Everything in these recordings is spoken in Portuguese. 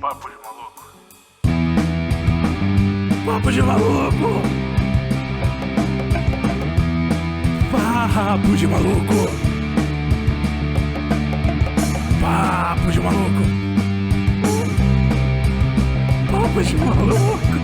Papo de maluco. Papo de maluco. Papo de maluco. Papo de maluco. Papo de maluco.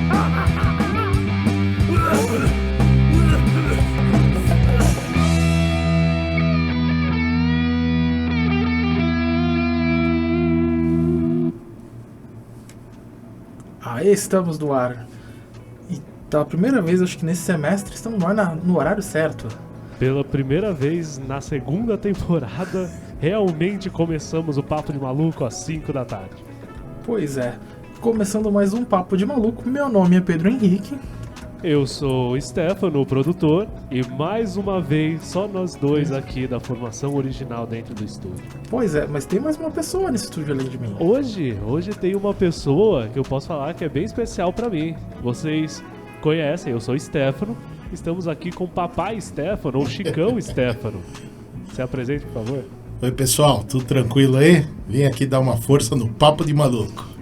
Aí estamos no ar. E pela primeira vez, acho que nesse semestre, estamos no ar no horário certo. Pela primeira vez na segunda temporada, realmente começamos o Papo de Maluco às 5 da tarde. Pois é. Começando mais um Papo de Maluco, meu nome é Pedro Henrique. Eu sou o Stefano, o produtor, e mais uma vez só nós dois aqui da formação original dentro do estúdio. Pois é, mas tem mais uma pessoa nesse estúdio além de mim. Hoje tem uma pessoa que eu posso falar que é bem especial pra mim. Vocês conhecem, eu sou o Stefano, estamos aqui com o Papai Stefano, ou Chicão Stefano. Se apresente, por favor. Oi pessoal, tudo tranquilo aí? Vim aqui dar uma força no Papo de Maluco.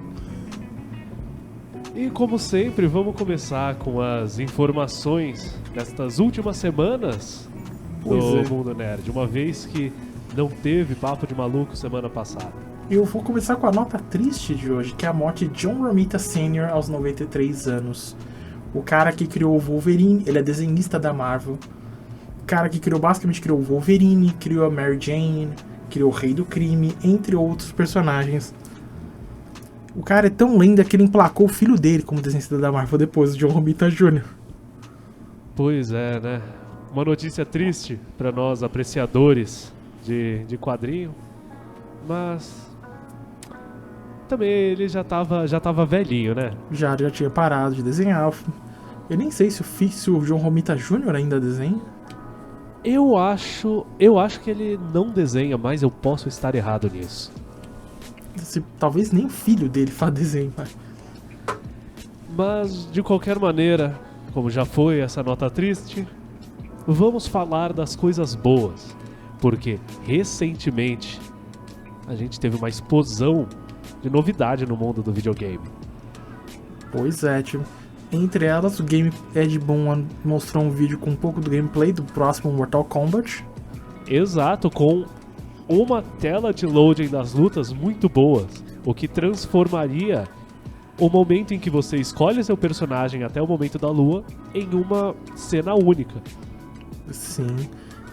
E como sempre, vamos começar com as informações destas últimas semanas do Mundo Nerd, uma vez que não teve Papo de Maluco semana passada. Eu vou começar com a nota triste de hoje, que é a morte de John Romita Sr. aos 93 anos. O cara que criou o Wolverine, ele é desenhista da Marvel. O cara que basicamente criou o Wolverine, criou a Mary Jane, criou o Rei do Crime, entre outros personagens. O cara é tão lenda que ele emplacou o filho dele como desenhista da Marvel depois, o John Romita Jr. Pois é, né? Uma notícia triste para nós apreciadores de quadrinho, mas também ele já tava velhinho, né? Já tinha parado de desenhar. Eu nem sei se o John Romita Jr. ainda desenha. Eu acho que ele não desenha, mas eu posso estar errado nisso. Talvez nem o filho dele faça desenho, pai. Mas, de qualquer maneira, como já foi essa nota triste, vamos falar das coisas boas. Porque, recentemente, a gente teve uma explosão de novidade no mundo do videogame. Pois é, tio. Entre elas, o Game Ed Boon mostrou um vídeo com um pouco do gameplay do próximo Mortal Kombat. Exato, com uma tela de loading das lutas muito boas, o que transformaria o momento em que você escolhe seu personagem até o momento da lua em uma cena única. Sim,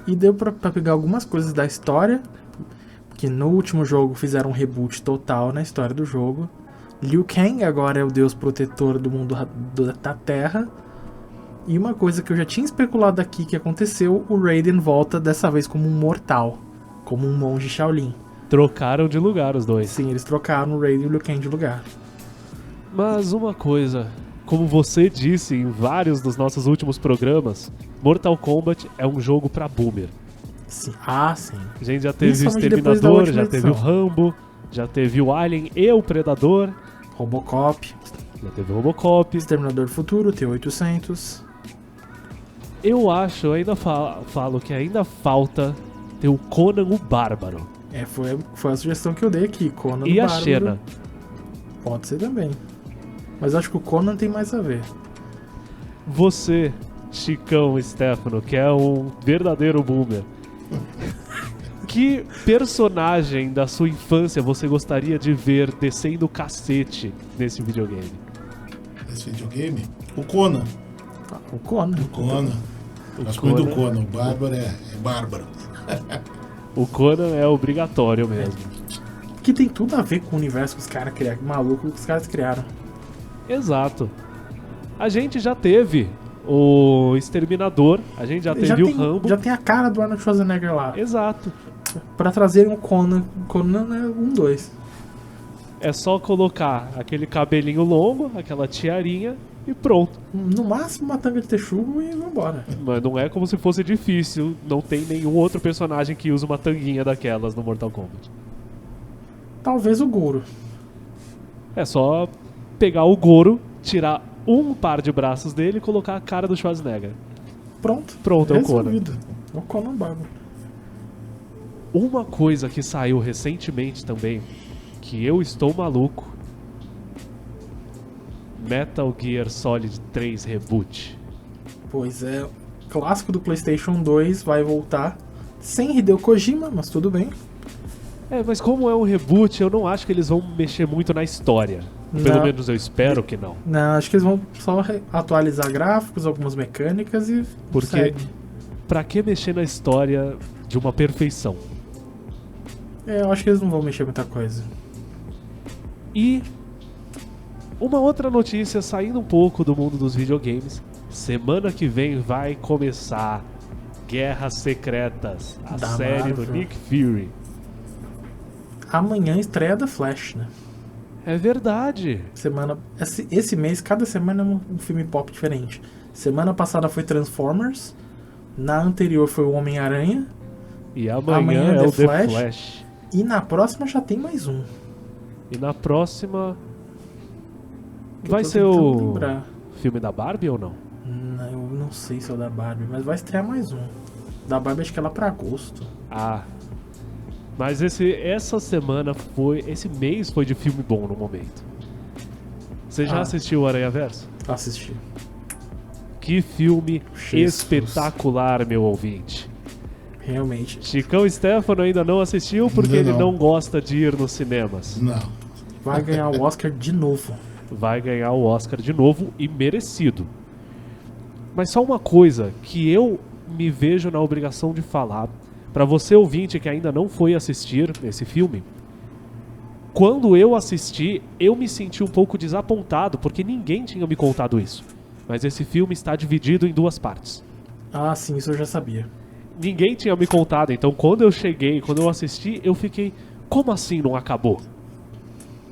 e deu pra pegar algumas coisas da história, que no último jogo fizeram um reboot total na história do jogo. Liu Kang agora é o deus protetor do mundo da Terra. E uma coisa que eu já tinha especulado aqui que aconteceu, o Raiden volta dessa vez como um mortal, como um monge Shaolin. Trocaram de lugar os dois. Sim, eles trocaram o Raiden e o Liu Kang de lugar. Mas uma coisa, como você disse em vários dos nossos últimos programas, Mortal Kombat é um jogo pra boomer. Sim. Sim. A gente já teve o Principalmente depois da Exterminador, última já teve o edição. Rambo, já teve o Alien e o Predador, Robocop, já teve o Robocop. Exterminador do Futuro, T-800. Eu ainda falo que ainda falta ter o Conan o Bárbaro. Foi a sugestão que eu dei aqui, Conan E do a Bárbaro. Xena. Pode ser também. Mas acho que o Conan tem mais a ver. Você, Chicão Stefano, que é um verdadeiro boomer, que personagem da sua infância você gostaria de ver descendo o cacete nesse videogame? Esse videogame? O Conan. O Conan. O Conan. O Gosto muito do Conan. Conan. O Bárbaro é bárbaro. O Conan é obrigatório mesmo. Que tem tudo a ver com o universo que os caras criaram. Maluco que os caras criaram. Exato. A gente já teve o Exterminador, a gente já teve o Rambo. Já tem a cara do Arnold Schwarzenegger lá. Exato. Pra trazerem o Conan. Conan é 2. É só colocar aquele cabelinho longo, aquela tiarinha e pronto. No máximo uma tanga de texugo e vambora. Mas não é como se fosse difícil, não tem nenhum outro personagem que usa uma tanguinha daquelas no Mortal Kombat. Talvez o Goro. É só pegar o Goro, tirar um par de braços dele e colocar a cara do Schwarzenegger. Pronto. Pronto, é o Conan. Resolvido. É o Conan Bárbaro. Uma coisa que saiu recentemente também, que eu estou maluco, Metal Gear Solid 3 Reboot. Pois é, clássico do PlayStation 2 vai voltar sem Hideo Kojima, mas tudo bem. Mas como é um reboot, eu não acho que eles vão mexer muito na história. Pelo Não. menos eu espero que não. Não, acho que eles vão só atualizar gráficos, algumas mecânicas e Porque segue. pra que mexer na história de uma perfeição? Eu acho que eles não vão mexer muita coisa. E uma outra notícia saindo um pouco do mundo dos videogames. Semana que vem vai começar Guerras Secretas, a Da série do Marvel. Nick Fury. Amanhã estreia da Flash, né? É verdade. Esse mês, cada semana é um filme pop diferente. Semana passada foi Transformers, na anterior foi o Homem-Aranha, E amanhã Amanhã é The o The Flash. Flash. e na próxima já tem mais um. E na próxima que vai eu tô ser tentando o lembrar. filme da Barbie ou não? Não, eu não sei se é o da Barbie, mas vai estrear mais um. Da Barbie acho que é lá pra agosto. Ah. Mas essa semana esse mês foi de filme bom no momento. Você já Ah. assistiu o Aranhaverso? Assisti. Que filme Jesus. espetacular, meu ouvinte. Realmente. Chicão Stefano ainda não assistiu porque Ainda ele não. não gosta de ir nos cinemas. Não. Vai ganhar o Oscar de novo. Vai ganhar o Oscar de novo e merecido. Mas só uma coisa que eu me vejo na obrigação de falar pra você ouvinte que ainda não foi assistir esse filme. Quando eu assisti, eu me senti um pouco desapontado porque ninguém tinha me contado isso. Mas esse filme está dividido em 2 partes. Ah, sim, isso eu já sabia. Ninguém tinha me contado, então quando eu assisti, eu fiquei, como assim não acabou?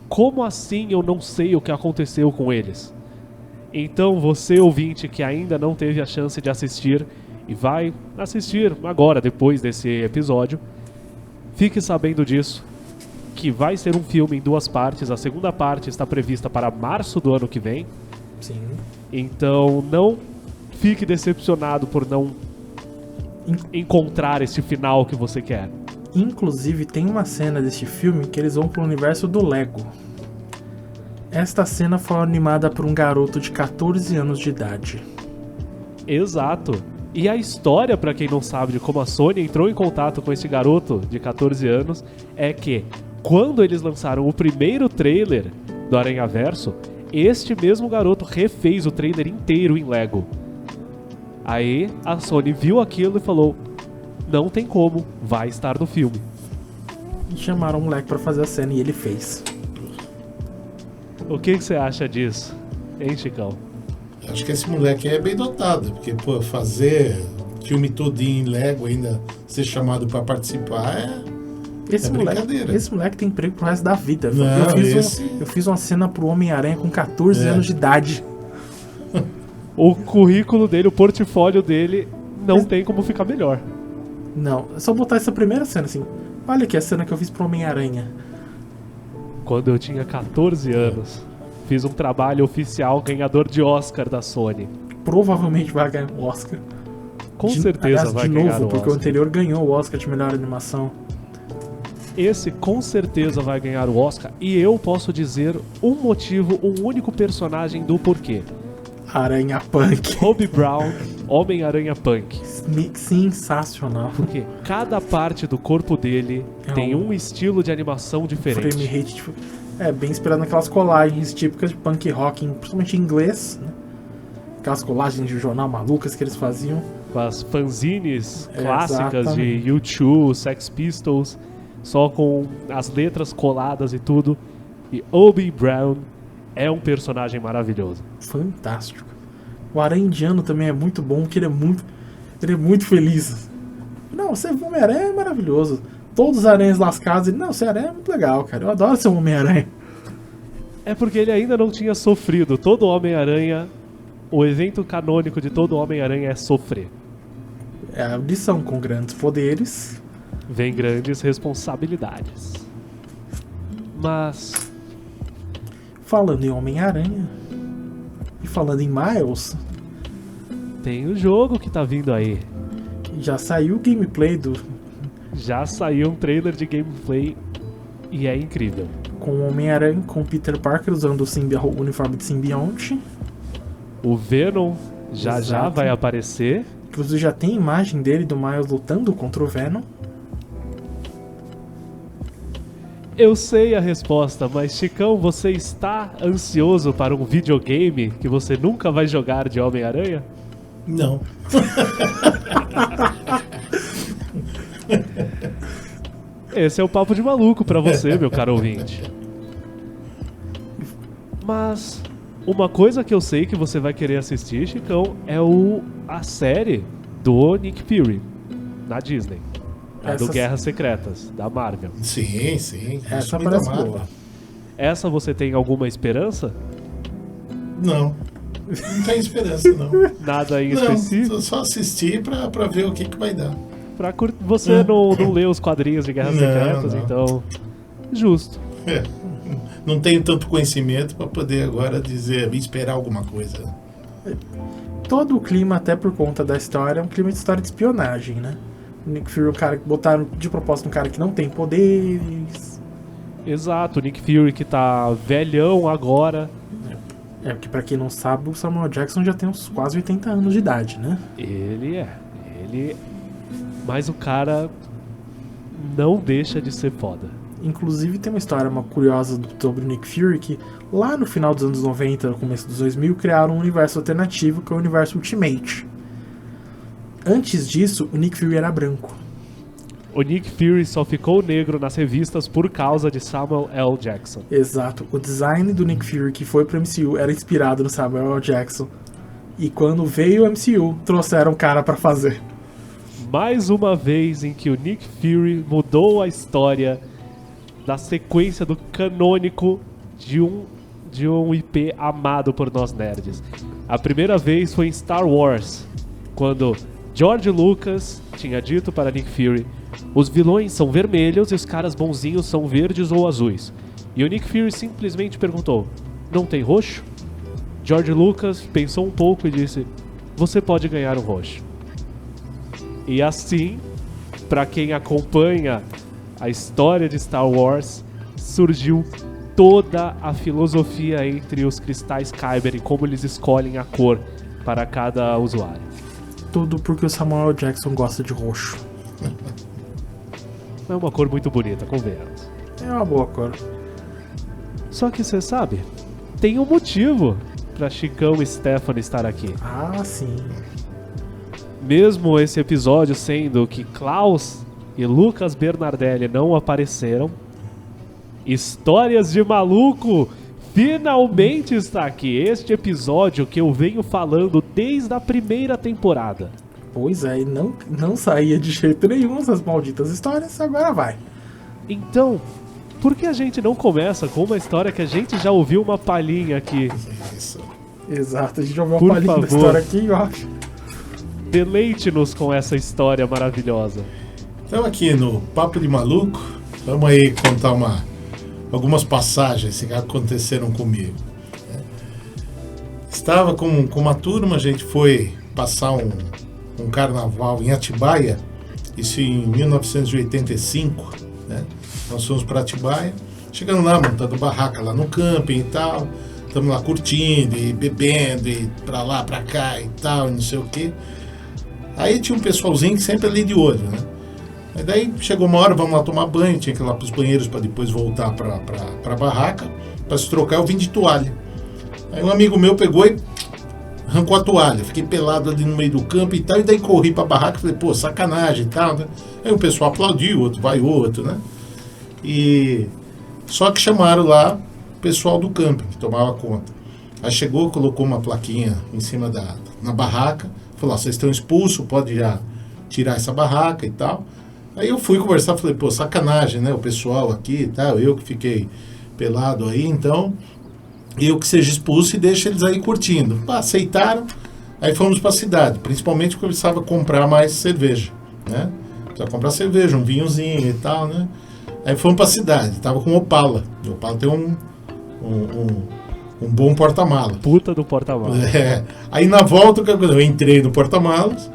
Como assim eu não sei o que aconteceu com eles? Então você ouvinte que ainda não teve a chance de assistir e vai assistir agora, depois desse episódio, fique sabendo disso, que vai ser um filme em 2 partes, a segunda parte está prevista para março do ano que vem, Sim. então não fique decepcionado por não encontrar esse final que você quer. Inclusive, tem uma cena deste filme que eles vão pro universo do Lego. Esta cena foi animada por um garoto de 14 anos de idade. Exato. E a história, pra quem não sabe de como a Sony entrou em contato com esse garoto de 14 anos, é que quando eles lançaram o primeiro trailer do Aranhaverso, este mesmo garoto refez o trailer inteiro em Lego. Aí a Sony viu aquilo e falou: não tem como, vai estar no filme. E chamaram o moleque pra fazer a cena e ele fez. O que você acha disso, hein, Chicão? Acho que esse moleque é bem dotado, porque, pô, fazer filme todinho em Lego, ainda ser chamado pra participar Esse brincadeira. moleque tem emprego pro resto da vida. Não, Eu fiz uma cena pro Homem-Aranha com 14 anos de idade. O currículo dele, o portfólio dele, não tem como ficar melhor. Não, é só botar essa primeira cena assim. Olha aqui a cena que eu fiz pro Homem-Aranha. Quando eu tinha 14 anos, fiz um trabalho oficial ganhador de Oscar da Sony. Provavelmente vai ganhar o Oscar. Com De- certeza aliás, vai de ganhar novo, o porque o Oscar. anterior ganhou o Oscar de melhor animação. Esse com certeza vai ganhar o Oscar. E eu posso dizer um motivo, um único personagem do porquê. Aranha Punk. Hobie Brown, Homem-Aranha Punk. Sensacional. Porque cada parte do corpo dele É tem um um estilo de animação diferente. Frame rate, tipo, bem inspirado naquelas colagens típicas de punk rock, principalmente em inglês, né? Aquelas colagens de jornal malucas que eles faziam. Com as fanzines É, clássicas de exatamente. U2, Sex Pistols, só com as letras coladas e tudo. E Hobie Brown é um personagem maravilhoso. Fantástico. O Aranha Indiano também é muito bom, porque ele é muito feliz. Não, você Homem-Aranha é maravilhoso. Todos os aranhas lascados, ele, não, você Aranha é muito legal, cara. Eu adoro ser um Homem-Aranha. É porque ele ainda não tinha sofrido. Todo Homem-Aranha, o evento canônico de todo Homem-Aranha é sofrer. É a lição, com grandes poderes. Vem grandes responsabilidades. Mas Falando em Homem-Aranha e falando em Miles, tem o jogo que tá vindo aí. já saiu o gameplay do... Já saiu um trailer de gameplay e é incrível. com o Homem-Aranha, com o Peter Parker usando o uniforme de simbionte. O Venom já Exato. vai aparecer. Inclusive já tem imagem dele do Miles lutando contra o Venom. Eu sei a resposta, mas Chicão, você está ansioso para um videogame que você nunca vai jogar de Homem-Aranha? Não. Esse é o papo de maluco pra você, meu caro ouvinte. Mas uma coisa que eu sei que você vai querer assistir, Chicão, é a série do Nick Fury na Disney. A do Essa- Guerras Secretas, da Marvel. Sim, sim. Essa Isso me parece dá boa. Essa você tem alguma esperança? Não. Não tem esperança, não. Nada em Não, específico? só assistir pra ver o que vai dar. Você não lê os quadrinhos de Guerras Não, Secretas, não. então... Justo. É. Não tenho tanto conhecimento pra poder agora dizer, esperar alguma coisa. Todo o clima, até por conta da história, é um clima de história de espionagem, né? O Nick Fury é um cara que botaram de propósito um cara que não tem poderes. Exato, o Nick Fury que tá velhão agora. É que pra quem não sabe, o Samuel Jackson já tem uns quase 80 anos de idade, né? Mas o cara não deixa de ser foda. Inclusive tem uma história curiosa sobre o Nick Fury que lá no final dos anos 90, no começo dos 2000, criaram um universo alternativo que é o universo Ultimate. Antes disso, o Nick Fury era branco. O Nick Fury só ficou negro nas revistas por causa de Samuel L. Jackson. Exato. O design do Nick Fury que foi pro MCU era inspirado no Samuel L. Jackson. E quando veio o MCU, trouxeram o cara pra fazer. Mais uma vez em que o Nick Fury mudou a história da sequência do canônico de um IP amado por nós nerds. A primeira vez foi em Star Wars, quando George Lucas tinha dito para Nick Fury: os vilões são vermelhos e os caras bonzinhos são verdes ou azuis. E o Nick Fury simplesmente perguntou: não tem roxo? George Lucas pensou um pouco e disse: você pode ganhar um roxo. E assim, para quem acompanha a história de Star Wars, surgiu toda a filosofia entre os cristais Kyber e como eles escolhem a cor para cada usuário. Tudo porque o Samuel L. Jackson gosta de roxo. É uma cor muito bonita, convenhamos. É uma boa cor. Só que você sabe, tem um motivo para Chicão e Stefano estar aqui. Ah, sim. Mesmo esse episódio sendo que Klaus e Lucas Bernardelli não apareceram, Histórias de Maluco finalmente está aqui. Este episódio que eu venho falando desde a primeira temporada. Pois é, e não saía de jeito nenhum essas malditas histórias, agora vai. Então, por que a gente não começa com uma história que a gente já ouviu uma palhinha aqui? Isso. Exato, a gente já ouviu Por uma palhinha da favor. história aqui, ó. Deleite-nos com essa história maravilhosa. Então aqui no Papo de Maluco, vamos aí contar algumas passagens que aconteceram comigo. Estava com uma turma, a gente foi passar um carnaval em Atibaia, isso em 1985, né? Nós fomos para Atibaia, chegando lá, montando barraca lá no camping e tal, estamos lá curtindo e bebendo e pra lá, pra cá e tal, e não sei o que. Aí tinha um pessoalzinho que sempre ali de olho, né? Mas daí chegou uma hora, vamos lá tomar banho, tinha que ir lá pros banheiros para depois voltar pra barraca, para se trocar. Eu vim de toalha. Aí um amigo meu pegou e arrancou a toalha, fiquei pelado ali no meio do campo e tal, e daí corri pra barraca, falei, pô, sacanagem e tal, né? Aí o pessoal aplaudiu, outro vai outro, né? E só que chamaram lá o pessoal do camping, que tomava conta. Aí chegou, colocou uma plaquinha em cima na barraca, falou, vocês estão expulsos, pode já tirar essa barraca e tal. Aí eu fui conversar, falei, pô, sacanagem, né? O pessoal aqui e tal, eu que fiquei pelado aí, então eu que seja expulso e deixa eles aí curtindo. Aceitaram, aí fomos pra cidade, principalmente porque eu precisava comprar mais cerveja, né? Precisava comprar cerveja, um vinhozinho e tal, né? Aí fomos pra cidade, tava com o Opala. O Opala tem um bom porta-mala. Puta do porta-malas. É. Aí na volta, eu entrei no porta-malas,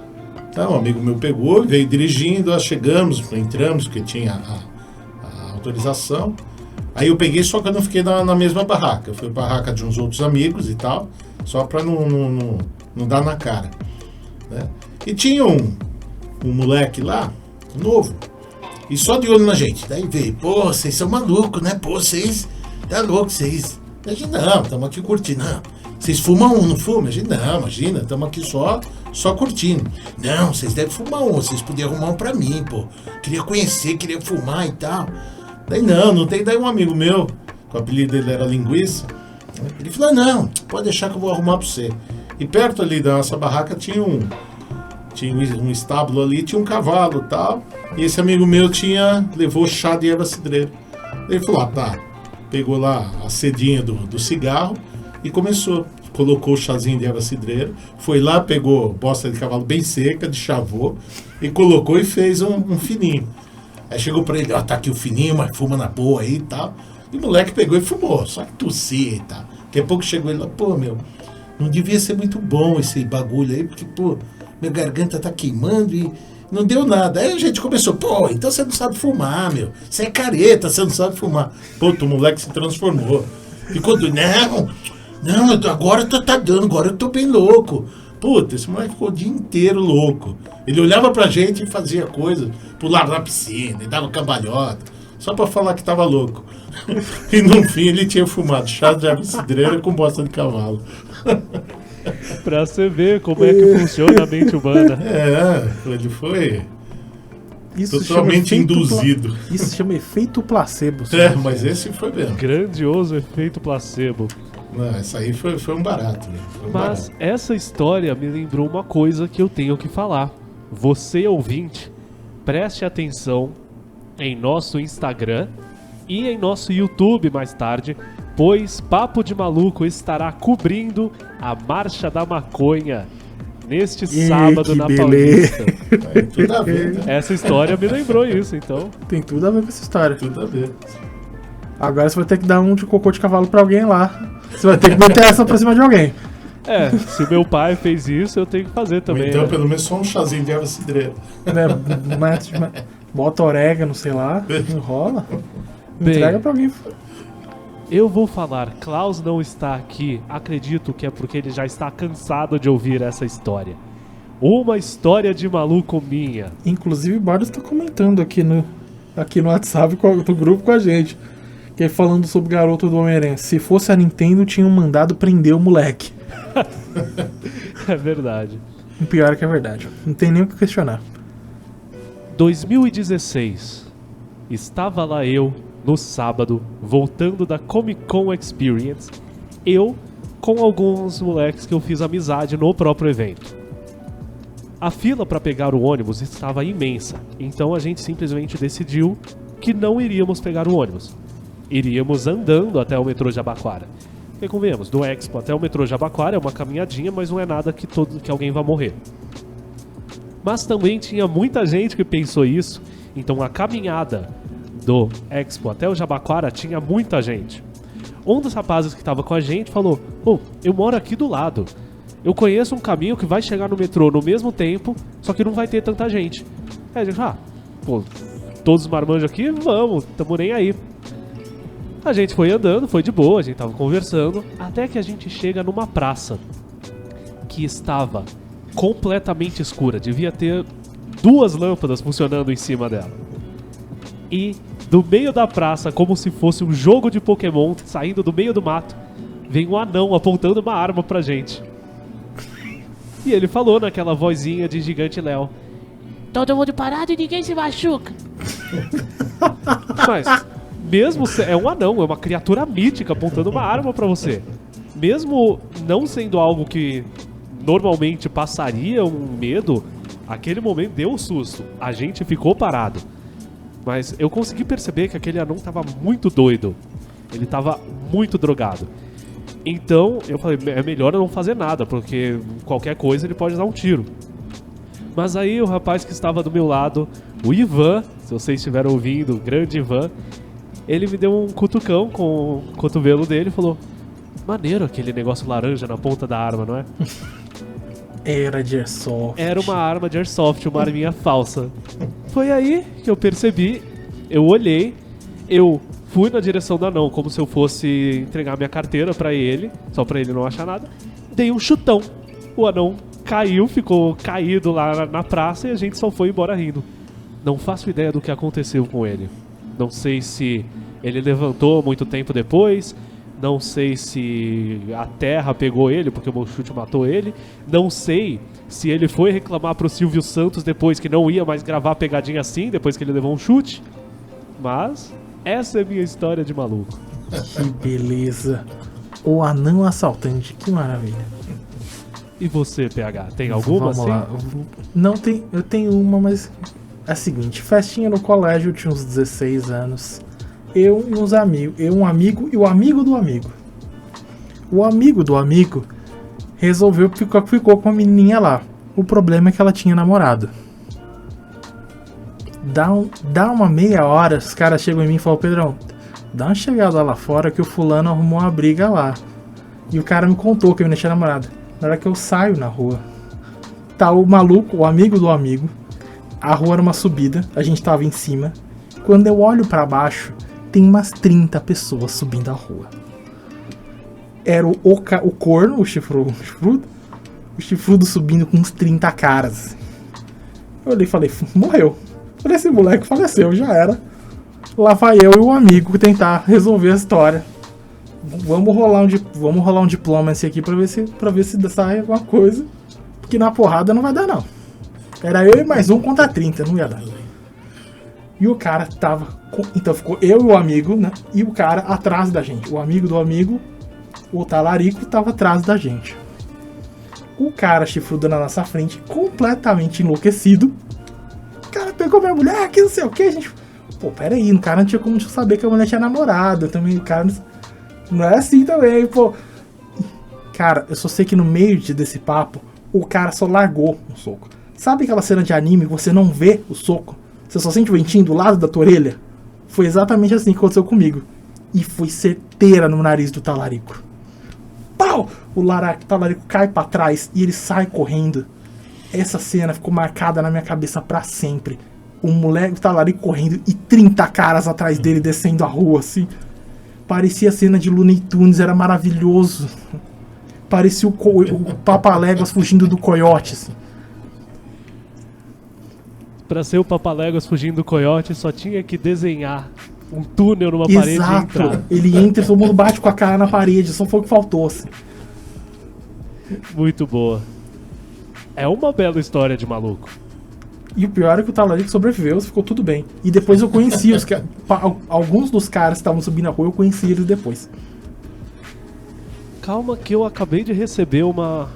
tá? Um amigo meu pegou, veio dirigindo, nós chegamos, entramos, porque tinha a autorização. Aí eu peguei, só que eu não fiquei na mesma barraca. Eu fui pra barraca de uns outros amigos e tal, só pra não dar na cara. Né? E tinha um moleque lá, novo, e só de olho na gente. Daí veio, pô, vocês são malucos, né? Pô, vocês, tá louco, vocês. A gente, não, estamos aqui curtindo. Não, vocês fumam um, não fumam? A gente, não, imagina, estamos aqui só curtindo. Não, vocês devem fumar um, vocês podiam arrumar um pra mim, pô. Queria conhecer, queria fumar e tal. Daí não tem. Daí um amigo meu, que o apelido dele era Linguiça, ele falou, não, pode deixar que eu vou arrumar pra você. E perto ali da nossa barraca tinha um estábulo ali, tinha um cavalo e tal. E esse amigo meu levou chá de erva cidreira. Ele falou, tá. Pegou lá a cedinha do cigarro e começou. Colocou o chazinho de erva cidreira. Foi lá, pegou bosta de cavalo bem seca, de chavô, e colocou e fez um fininho. Aí chegou pra ele, ó, tá aqui o fininho, mas fuma na boa aí e tal. E o moleque pegou e fumou, só que tossia e tal. Daqui a pouco chegou ele lá, pô, meu, não devia ser muito bom esse bagulho aí, porque, pô, minha garganta tá queimando e não deu nada. Aí a gente começou, pô, então você não sabe fumar, meu. Você é careta, você não sabe fumar. Pô, o moleque se transformou. Ficou doido, não, agora tá dando, agora eu tô bem louco. Puta, esse moleque ficou o dia inteiro louco. Ele olhava pra gente e fazia coisas, pulava na piscina, e dava cambalhota, só pra falar que tava louco. E no fim ele tinha fumado chá de erva cidreira com bosta de cavalo. Pra você ver como é que funciona a mente humana. Ele foi Isso totalmente chama induzido. Isso se chama efeito placebo. Mas esse foi mesmo. Grandioso efeito placebo. Não, essa aí foi um barato. Né? Foi um Mas barato. essa história me lembrou uma coisa que eu tenho que falar. Você, ouvinte, preste atenção em nosso Instagram e em nosso YouTube mais tarde, pois Papo de Maluco estará cobrindo a Marcha da Maconha neste sábado que na beleza. Paulista. Tem tudo a ver, né? Essa história me lembrou isso, então. Tem tudo a ver com essa história. Tudo a ver. Agora você vai ter que dar um de cocô de cavalo pra alguém lá. Você vai ter que meter essa pra cima de alguém. Se meu pai fez isso, eu tenho que fazer Ou também. então, né? pelo menos, só um chazinho de erva cidreira. Né? Bota orégano, sei lá. Enrola. Bem, Entrega pra alguém. Eu vou falar, Klaus não está aqui, acredito que é porque ele já está cansado de ouvir essa história. Uma história de maluco minha. Inclusive o Bardo está comentando aqui no WhatsApp do grupo com a gente. Que é falando sobre o garoto do Homem-Aranha. Se fosse a Nintendo, tinham mandado prender o moleque. É verdade. O pior é que é verdade. Não tem nem o que questionar. 2016. Estava lá eu, no sábado, voltando da Comic Con Experience. Eu, com alguns moleques que eu fiz amizade no próprio evento. A fila para pegar o ônibus estava imensa. Então a gente simplesmente decidiu que não iríamos pegar o ônibus. Iríamos andando até o metrô Jabaquara. E convenhamos, do Expo até o metrô Jabaquara é uma caminhadinha, mas não é nada que alguém vá morrer. Mas também tinha muita gente que pensou isso, então a caminhada do Expo até o Jabaquara tinha muita gente. Um dos rapazes que estava com a gente falou, eu moro aqui do lado. Eu conheço um caminho que vai chegar no metrô no mesmo tempo, só que não vai ter tanta gente. Aí a gente, todos os marmanjos aqui, vamos, tamo nem aí. A gente foi andando, foi de boa, a gente tava conversando, até que a gente chega numa praça que estava completamente escura, devia ter 2 lâmpadas funcionando em cima dela. E do meio da praça, como se fosse um jogo de Pokémon saindo do meio do mato, vem um anão apontando uma arma pra gente. E ele falou naquela vozinha de Gigante Léo: todo mundo parado e ninguém se machuca. Mas mesmo é um anão, é uma criatura mítica apontando uma arma pra você. Mesmo não sendo algo que normalmente passaria um medo, aquele momento deu um susto. A gente ficou parado. Mas eu consegui perceber que aquele anão tava muito doido. Ele tava muito drogado. Então eu falei, é melhor eu não fazer nada, porque qualquer coisa ele pode dar um tiro. Mas aí o rapaz que estava do meu lado, o Ivan, se vocês estiveram ouvindo, o grande Ivan, ele me deu um cutucão com o cotovelo dele e falou: maneiro aquele negócio laranja na ponta da arma, não é? Era de Airsoft. Era uma arma de Airsoft, uma arminha falsa. Foi aí que eu percebi, eu olhei, eu fui na direção do anão, como se eu fosse entregar minha carteira pra ele, só pra ele não achar nada. Dei um chutão. O anão caiu, ficou caído lá na praça e a gente só foi embora rindo. Não faço ideia do que aconteceu com ele. Não sei se ele levantou muito tempo depois. Não sei se a terra pegou ele, porque o meu chute matou ele. Não sei se ele foi reclamar pro Silvio Santos depois que não ia mais gravar pegadinha assim, depois que ele levou um chute. Mas essa é a minha história de maluco. Que beleza. O anão assaltante, que maravilha. E você, PH, tem alguma Vamos assim? lá. Não tem, eu tenho uma, mas é a seguinte, festinha no colégio, eu tinha uns 16 anos. Eu e uns amigos, um amigo e o amigo do amigo. O amigo do amigo resolveu, ficou com a menininha lá. O problema é que ela tinha namorado. Dá uma meia hora, os caras chegam em mim e falam: Pedrão, dá uma chegada lá fora que o fulano arrumou uma briga lá. E o cara me contou que a menina tinha namorado. Na hora que eu saio na rua, tá o maluco, o amigo do amigo. A rua era uma subida, a gente tava em cima. Quando eu olho pra baixo, tem umas 30 pessoas subindo a rua. Era o corno, o chifrudo subindo com uns 30 caras. Eu olhei e falei: morreu. Falei: esse moleque faleceu, já era. Lá vai eu e o amigo tentar resolver a história. Vamos rolar um diploma esse aqui pra ver se sai alguma coisa. Porque na porrada não vai dar, não. Era eu e mais um contra 30, não ia dar. E o cara tava... Então ficou eu e o amigo, né? E o cara atrás da gente. O amigo do amigo, o talarico, tava atrás da gente. O cara chifrudo na nossa frente, completamente enlouquecido. O cara pegou minha mulher, que não sei o que, a gente... Pô, peraí, o cara não tinha como saber que a mulher tinha namorado. Também o cara... Não é assim também, pô. Cara, eu só sei que no meio desse papo, o cara só largou um soco. Sabe aquela cena de anime que você não vê o soco? Você só sente o ventinho do lado da tua orelha? Foi exatamente assim que aconteceu comigo. E foi certeira no nariz do talarico. Pau! O talarico cai pra trás e ele sai correndo. Essa cena ficou marcada na minha cabeça pra sempre. O talarico correndo e 30 caras atrás dele descendo a rua, assim. Parecia a cena de Looney Tunes, era maravilhoso. Parecia o Papaléguas fugindo do coiote, assim. Pra ser o Papaléguas fugindo do coiote, só tinha que desenhar um túnel numa parede e Exato. entrar. Ele entra e todo mundo bate com a cara na parede, só foi o que faltou, assim. Muito boa. É uma bela história de maluco. E o pior é que o talarico sobreviveu, ficou tudo bem. E depois eu conheci alguns dos caras que estavam subindo a rua, eu conheci eles depois. Calma que eu acabei de receber uma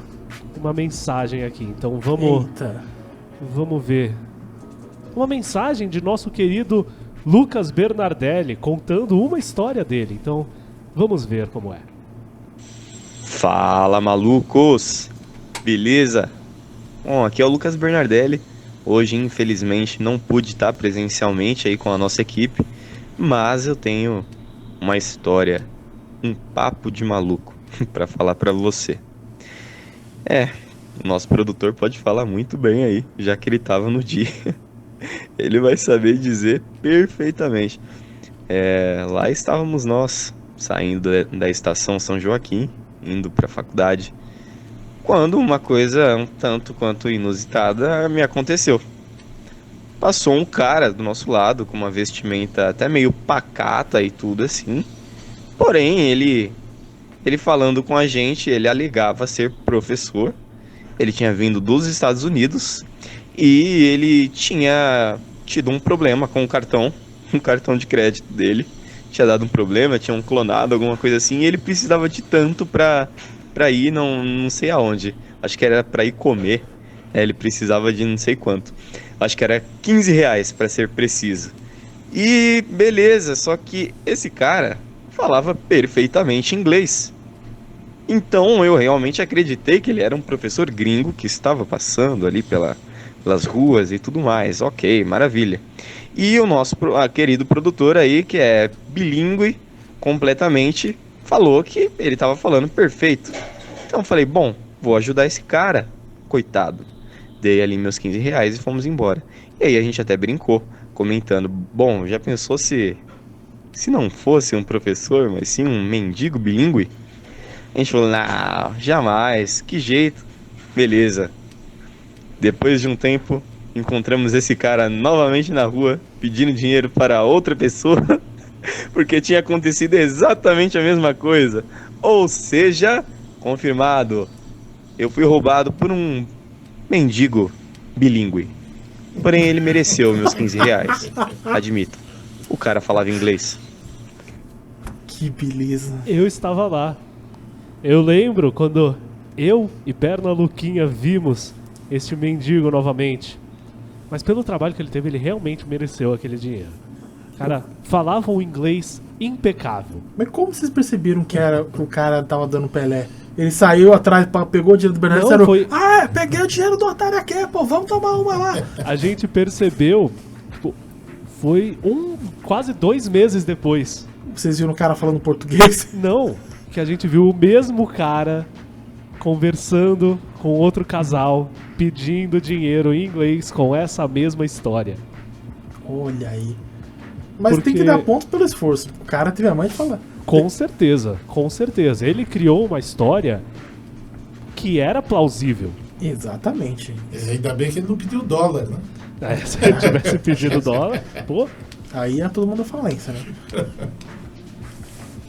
mensagem aqui, então Eita. vamos ver. Uma mensagem de nosso querido Lucas Bernardelli, contando uma história dele. Então, vamos ver como é. Fala, malucos! Beleza? Bom, aqui é o Lucas Bernardelli. Hoje, infelizmente, não pude estar presencialmente aí com a nossa equipe, mas eu tenho uma história, um papo de maluco para falar para você. O nosso produtor pode falar muito bem aí, já que ele estava no dia. Ele vai saber dizer perfeitamente. Lá estávamos nós, saindo da estação São Joaquim, indo para a faculdade, quando uma coisa um tanto quanto inusitada me aconteceu. Passou um cara do nosso lado com uma vestimenta até meio pacata e tudo assim. Porém, ele falando com a gente, ele alegava ser professor. Ele tinha vindo dos Estados Unidos e ele tinha tido um problema com o cartão de crédito dele. Tinha dado um problema, tinham clonado, alguma coisa assim, e ele precisava de tanto pra ir, não sei aonde. Acho que era pra ir comer. Ele precisava de não sei quanto. Acho que era 15 reais, pra ser preciso. E beleza, só que esse cara falava perfeitamente inglês. Então eu realmente acreditei que ele era um professor gringo que estava passando ali pelas ruas e tudo mais. Ok, maravilha. E o nosso querido produtor aí, que é bilíngue completamente, falou que ele estava falando perfeito. Então eu falei, bom, vou ajudar esse cara, coitado. Dei ali meus 15 reais e fomos embora. E aí a gente até brincou, comentando, bom, já pensou se se não fosse um professor, mas sim um mendigo bilíngue? A gente falou, não, jamais, que jeito. Beleza. Depois de um tempo, encontramos esse cara novamente na rua, pedindo dinheiro para outra pessoa, porque tinha acontecido exatamente a mesma coisa. Ou seja, confirmado, eu fui roubado por um mendigo bilíngue. Porém, ele mereceu meus 15 reais. Admito. O cara falava inglês. Que beleza. Eu estava lá. Eu lembro quando eu e Perna Luquinha vimos este mendigo novamente. Mas pelo trabalho que ele teve, ele realmente mereceu aquele dinheiro. Cara, falava um inglês impecável. Mas como vocês perceberam que o cara tava dando Pelé? Ele saiu atrás, pegou o dinheiro do Bernardo e Não, disseram, foi- peguei o dinheiro do otário aqui, pô, vamos tomar uma lá. A gente percebeu, tipo, foi quase 2 meses depois. Vocês viram o cara falando português? Não, que a gente viu o mesmo cara conversando com outro casal, pedindo dinheiro em inglês com essa mesma história. Olha aí. Mas tem Porque- que dar ponto pelo esforço. O cara teve a mãe de falar. Com certeza, com certeza. Ele criou uma história que era plausível. Exatamente. Ainda bem que ele não pediu dólar, né? Se ele tivesse pedido dólar, pô. Aí é todo mundo falência, né?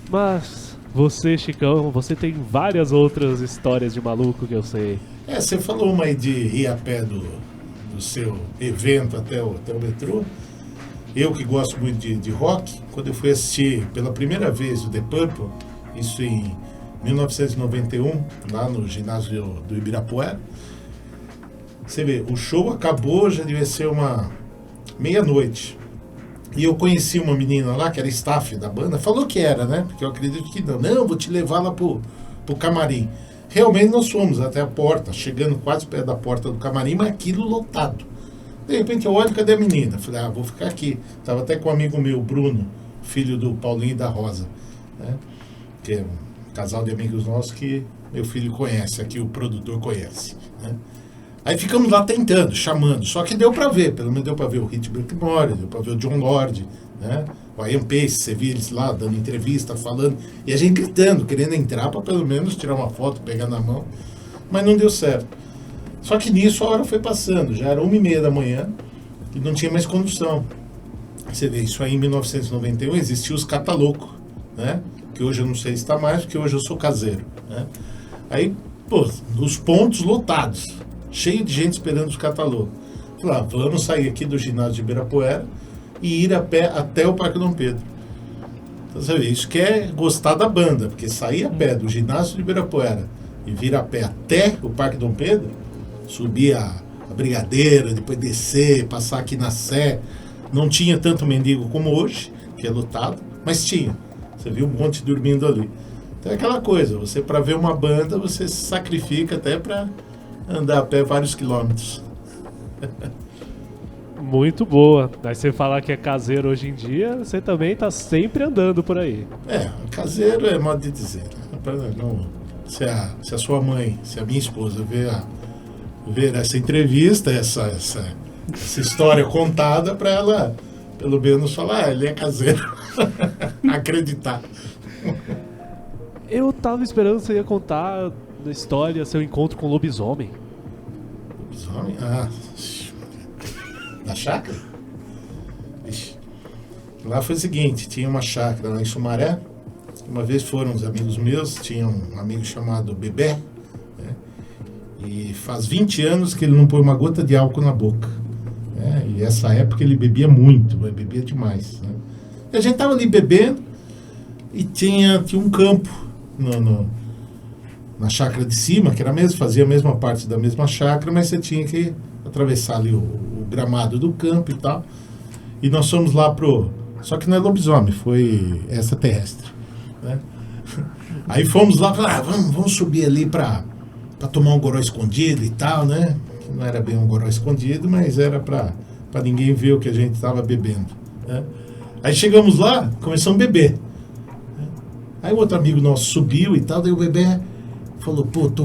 Mas você, Chicão, você tem várias outras histórias de maluco que eu sei. Você falou uma aí de ir a pé do seu evento até o metrô. Eu que gosto muito de rock, quando eu fui assistir pela primeira vez o The Purple, isso em 1991, lá no ginásio do Ibirapuera, você vê, o show acabou, já devia ser uma meia-noite. E eu conheci uma menina lá, que era staff da banda, falou que era, né? Porque eu acredito que não. Não, vou te levar lá pro camarim. Realmente nós fomos até a porta, chegando quase perto da porta do camarim, mas aquilo lotado. De repente eu olho, cadê a menina? Falei, vou ficar aqui. Tava até com um amigo meu, Bruno, filho do Paulinho e da Rosa, né? Que é um casal de amigos nossos que meu filho conhece, aqui o produtor conhece, né? Aí ficamos lá tentando, chamando, só que deu pra ver, pelo menos deu pra ver o Hit Blackmore, deu pra ver o John Lord, né? O Ian Pace, você via eles lá dando entrevista, falando, e a gente gritando, querendo entrar pra pelo menos tirar uma foto, pegar na mão, mas não deu certo. Só que nisso a hora foi passando, já era 1h30 da manhã e não tinha mais condução. Você vê, isso aí em 1991 existia os Catalouco, né? Que hoje eu não sei se está mais, porque hoje eu sou caseiro, né? Aí, pô, os pontos lotados, cheio de gente esperando os Catalouco. Falei, vamos sair aqui do ginásio de Ibirapuera e ir a pé até o Parque Dom Pedro. Então, você vê, isso que é gostar da banda, porque sair a pé do ginásio de Ibirapuera e vir a pé até o Parque Dom Pedro, subir a Brigadeira, depois descer, passar aqui na Sé. Não tinha tanto mendigo como hoje, que é lotado, mas tinha. Você viu um monte dormindo ali. Então é aquela coisa, você para ver uma banda, você se sacrifica até para andar a pé vários quilômetros. Muito boa. Aí você falar que é caseiro hoje em dia, você também tá sempre andando por aí. Caseiro é modo de dizer. Não, se a sua mãe, se a minha esposa ver essa entrevista, essa história contada, para ela pelo menos falar, ele é caseiro. Acreditar. Eu tava esperando que você ia contar a história, seu encontro com o lobisomem. Lobisomem? Na chácara? Ixi. Lá foi o seguinte, tinha uma chácara lá em Sumaré. Uma vez foram uns amigos meus, tinha um amigo chamado Bebé, né? E faz 20 anos que ele não põe uma gota de álcool na boca, né? E essa época ele bebia muito, bebia demais, né? E a gente tava ali bebendo e tinha um campo na chácara de cima, que era mesmo, fazia a mesma parte da mesma chácara, mas você tinha que atravessar ali o gramado do campo e tal. E nós fomos lá só que não é lobisomem, foi extraterrestre, né? Aí fomos lá, vamos subir ali pra tomar um goró escondido e tal, né? Que não era bem um goró escondido, mas era pra ninguém ver o que a gente tava bebendo, né? Aí chegamos lá, começamos a beber, né? Aí o outro amigo nosso subiu e tal, daí o bebê falou, pô, tá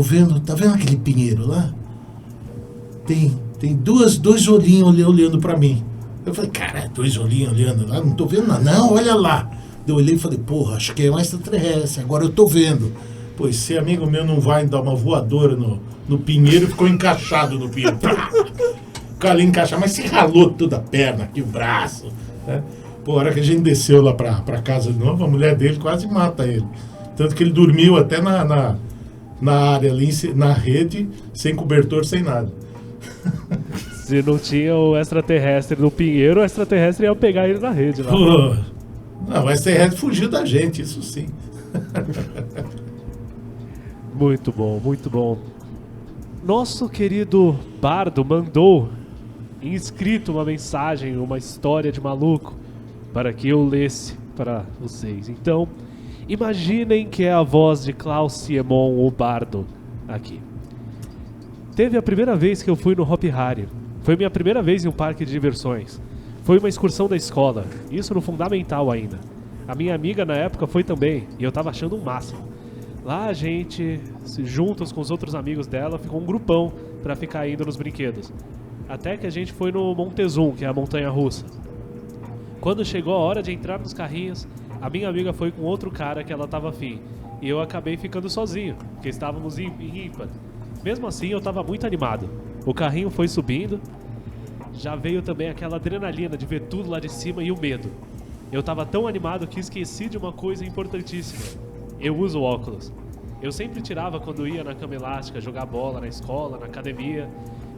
vendo aquele pinheiro lá? Tem dois olhinhos olhando pra mim. Eu falei, cara, 2 olhinhos olhando lá, não tô vendo nada. Não, olha lá. Eu olhei e falei, porra, acho que é um extraterrestre, agora eu tô vendo. Pô, esse amigo meu não vai dar uma voadora no pinheiro, ficou encaixado no pinheiro. Ficou ali encaixado, mas se ralou toda a perna aqui, o braço. Né? Pô, a hora que a gente desceu lá pra casa de novo, a mulher dele quase mata ele. Tanto que ele dormiu até na área ali, na rede, sem cobertor, sem nada. Se não tinha o extraterrestre no pinheiro, o extraterrestre ia pegar ele na rede lá. Pô, não, o extraterrestre fugiu da gente, isso sim. Muito bom, muito bom. Nosso querido Bardo mandou inscrito uma mensagem, uma história de maluco, para que eu lesse para vocês. Então, imaginem que é a voz de Klaus Siemon, o Bardo, aqui. Teve a primeira vez que eu fui no Hopi Hari. Foi minha primeira vez em um parque de diversões. Foi uma excursão da escola, isso no fundamental ainda. A minha amiga na época foi também, e eu tava achando o máximo. Lá a gente, juntos com os outros amigos dela, ficou um grupão pra ficar indo nos brinquedos. Até que a gente foi no Montezum, que é a montanha russa. Quando chegou a hora de entrar nos carrinhos, a minha amiga foi com outro cara que ela tava afim. E eu acabei ficando sozinho, porque estávamos em ímpar. Mesmo assim, eu tava muito animado. O carrinho foi subindo. Já veio também aquela adrenalina de ver tudo lá de cima e o medo. Eu tava tão animado que esqueci de uma coisa importantíssima. Eu uso óculos. Eu sempre tirava quando ia na cama elástica, jogar bola na escola, na academia,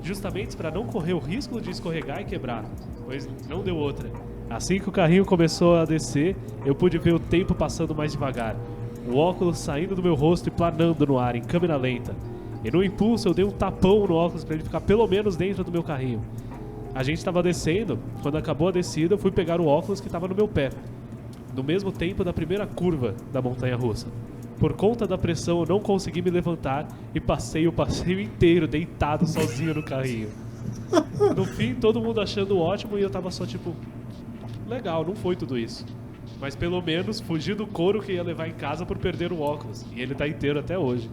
justamente para não correr o risco de escorregar e quebrar, pois não deu outra. Assim que o carrinho começou a descer, eu pude ver o tempo passando mais devagar, o óculos saindo do meu rosto e planando no ar em câmera lenta. E no impulso eu dei um tapão no óculos para ele ficar pelo menos dentro do meu carrinho. A gente estava descendo, quando acabou a descida eu fui pegar o óculos que estava no meu pé, no mesmo tempo da primeira curva da montanha russa. Por conta da pressão eu não consegui me levantar e passei o passeio inteiro deitado sozinho no carrinho. No fim todo mundo achando ótimo e eu tava só tipo, legal, não foi tudo isso. Mas pelo menos fugi do couro que ia levar em casa por perder o óculos, e ele tá inteiro até hoje.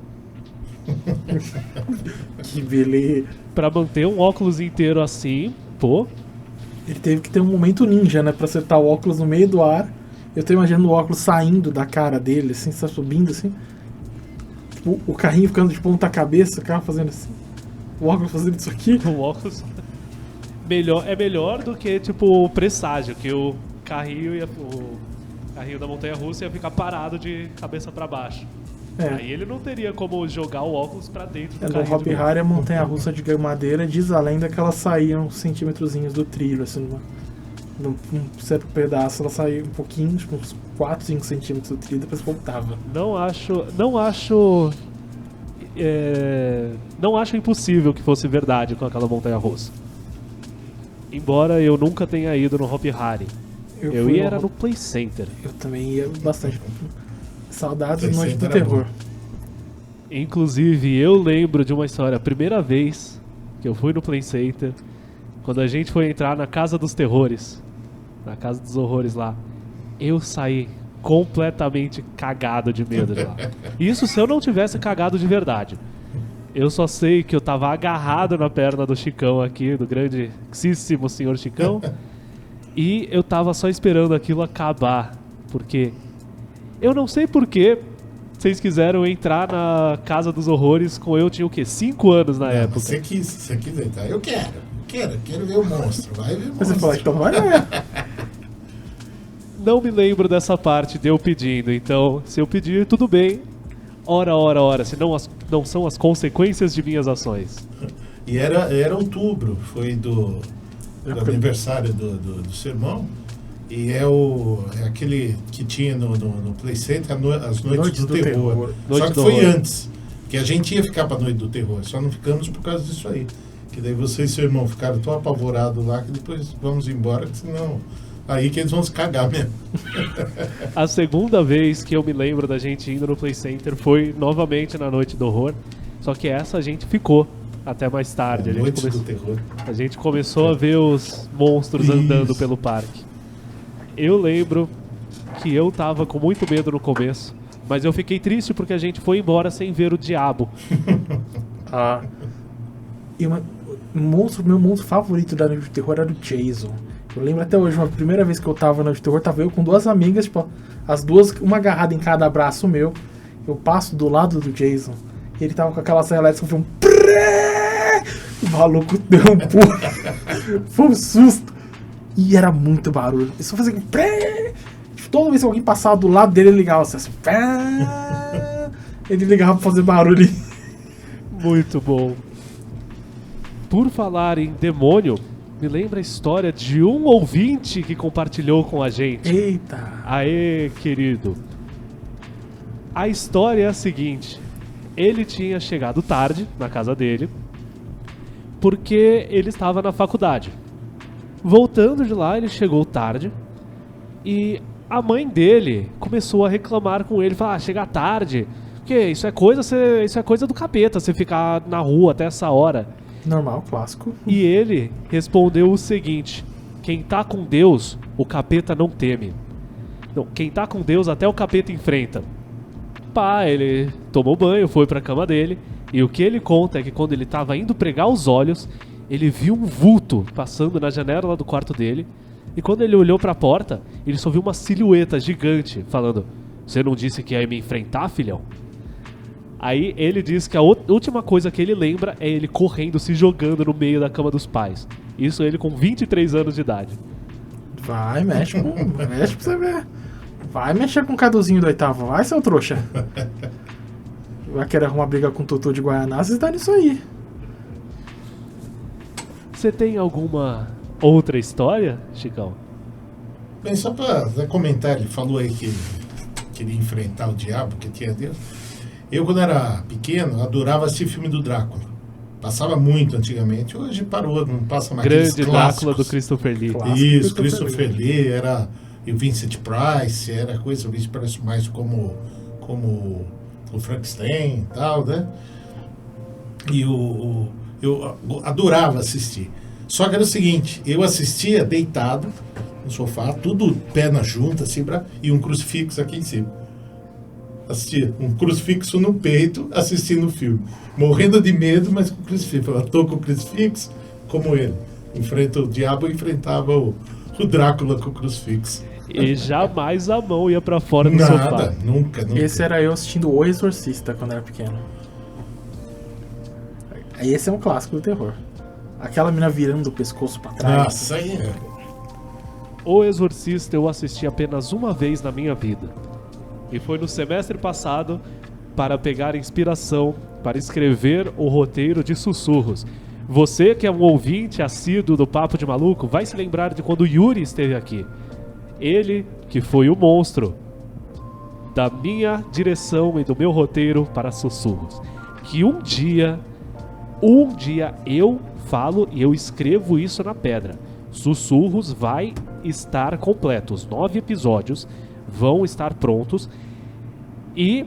Que beleza. Pra manter um óculos inteiro assim, pô, Ele teve que ter um momento ninja, né? Pra acertar o óculos no meio do ar. Eu tô imaginando o óculos saindo da cara dele, assim, só subindo, assim. Tipo, o carrinho ficando de ponta cabeça, o carro fazendo assim. O óculos fazendo isso aqui. o óculos é melhor do que tipo o presságio, que o carrinho da montanha russa ia ficar parado de cabeça pra baixo. Aí ele não teria como jogar o óculos pra dentro do No carrinho. Hopi Hari, a montanha-russa de madeira, diz a lenda que ela saía uns centímetrozinhos do trilho, assim, num certo pedaço, ela saía um pouquinho, tipo uns 4, 5 centímetros do trilho, depois voltava. Não acho impossível que fosse verdade com aquela montanha-russa. Embora eu nunca tenha ido no Hopi Hari. Eu fui ia era no Play Center. Eu também ia bastante. Saudades Play de Noite do Center era Terror. bom. Inclusive, eu lembro de uma história. A primeira vez que eu fui no Play Center, quando a gente foi entrar na Casa dos Terrores, na Casa dos Horrores lá, eu saí completamente cagado de medo de lá. Isso se eu não tivesse cagado de verdade. Eu só sei que eu tava agarrado na perna do Chicão aqui, do grandíssimo senhor Chicão, e eu tava só esperando aquilo acabar, porque eu não sei porquê vocês quiseram entrar na Casa dos Horrores com eu tinha o quê? 5 anos na época. Você quis entrar. Eu quero ver o monstro. Vai ver o Mas você monstro. fala, então vai lá. Não me lembro dessa parte de eu pedindo, então se eu pedir, tudo bem. Ora, senão não são as consequências de minhas ações. E era outubro, foi do aniversário do seu irmão. E é aquele que tinha no Play Center as noites do terror. Só Noite que do foi Horror. antes. Que a gente ia ficar pra Noite do Terror. Só não ficamos por causa disso aí. Que daí você e seu irmão ficaram tão apavorados lá que depois vamos embora, que senão aí que eles vão se cagar mesmo. A segunda vez que eu me lembro da gente indo no Play Center foi novamente na Noite do Horror. Só que essa a gente ficou até mais tarde. Noites do Terror. A gente começou a ver os monstros andando Isso. pelo parque. Eu lembro que eu tava com muito medo no começo, mas eu fiquei triste porque a gente foi embora sem ver o diabo. E meu monstro favorito da Noite do Terror era o Jason. Eu lembro até hoje, uma primeira vez que eu tava no Noite do Terror, tava eu com duas amigas, tipo, as duas, uma agarrada em cada braço meu. Eu passo do lado do Jason, e ele tava com aquela serra elétrica, foi um pré! O maluco deu um pulo. Foi um susto. E era muito barulho. Ele só fazia um pré! Tipo, toda vez que alguém passava do lado dele, ele ligava assim, pré! Ele ligava pra fazer barulho. Muito bom. Por falar em demônio, me lembra a história de um ouvinte que compartilhou com a gente. Eita! Aê, querido. A história é a seguinte. Ele tinha chegado tarde na casa dele porque ele estava na faculdade. Voltando de lá, ele chegou tarde e a mãe dele começou a reclamar com ele, falar: chegar tarde, porque isso é coisa do capeta, você ficar na rua até essa hora. Normal, clássico. E ele respondeu o seguinte: quem tá com Deus, o capeta não teme. Não, quem tá com Deus, até o capeta enfrenta. Pá, ele tomou banho, foi pra cama dele, e o que ele conta é que quando ele tava indo pregar os olhos, ele viu um vulto passando na janela do quarto dele, e quando ele olhou pra porta, ele só viu uma silhueta gigante, falando: você não disse que ia me enfrentar, filhão? Aí ele diz que a última coisa que ele lembra é ele correndo, se jogando no meio da cama dos pais. Isso ele com 23 anos de idade. Vai, mexe pra você ver. Vai mexer com o Caduzinho do oitavo. Vai, seu trouxa. Vai querer arrumar briga com o Tutu de Guaianazes e tá nisso aí. Você tem alguma outra história, Chicão? Bem, só pra comentar, ele falou aí que queria enfrentar o diabo, que tinha Deus. Eu, quando era pequeno, adorava assistir filme do Drácula. Passava muito antigamente, hoje parou, não passa mais. Grande aqueles Drácula clássicos. do Christopher Lee. Clássico Isso, Christopher Christopher Lee, era e o Vincent Price, era coisa, o Vincent Price mais como o Frankenstein e tal, né? E eu adorava assistir. Só que era o seguinte, eu assistia deitado no sofá, tudo perna junta, assim, e um crucifixo aqui em cima. Assistia um crucifixo no peito, assistindo o filme. Morrendo de medo, mas com o crucifixo. Eu tô com o crucifixo, como ele. Enfrenta o diabo, enfrentava o Drácula com o crucifixo. E jamais a mão ia pra fora do Nada, sofá. nunca. Esse era eu assistindo O Exorcista quando era pequeno. Esse é um clássico do terror. Aquela mina virando o pescoço pra trás. Nossa, aí é. O Exorcista eu assisti apenas uma vez na minha vida. E foi no semestre passado para pegar inspiração para escrever o roteiro de Sussurros. Você que é um ouvinte assíduo do Papo de Maluco vai se lembrar de quando o Yuri esteve aqui. Ele que foi o monstro da minha direção e do meu roteiro para Sussurros. Que um dia eu falo e eu escrevo isso na pedra. Sussurros vai estar completo. Os 9 episódios vão estar prontos. E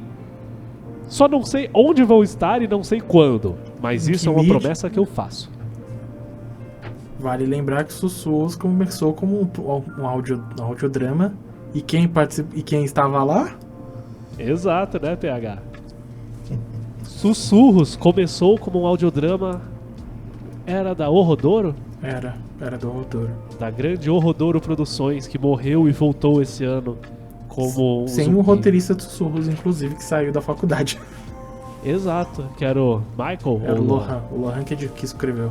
só não sei onde vão estar e não sei quando. Mas isso é uma promessa que eu faço. Vale lembrar que Sussurros começou como um audiodrama. E quem estava lá? Exato, né, PH? Sussurros começou como um audiodrama. Era da Horrodoro? Era do Horrodoro. Da grande Horrodoro Produções, que morreu e voltou esse ano como Sem zumbi. o roteirista de Sussurros, inclusive, que saiu da faculdade. Exato, que era o Michael. Era ou o Lohan. O Lohan que escreveu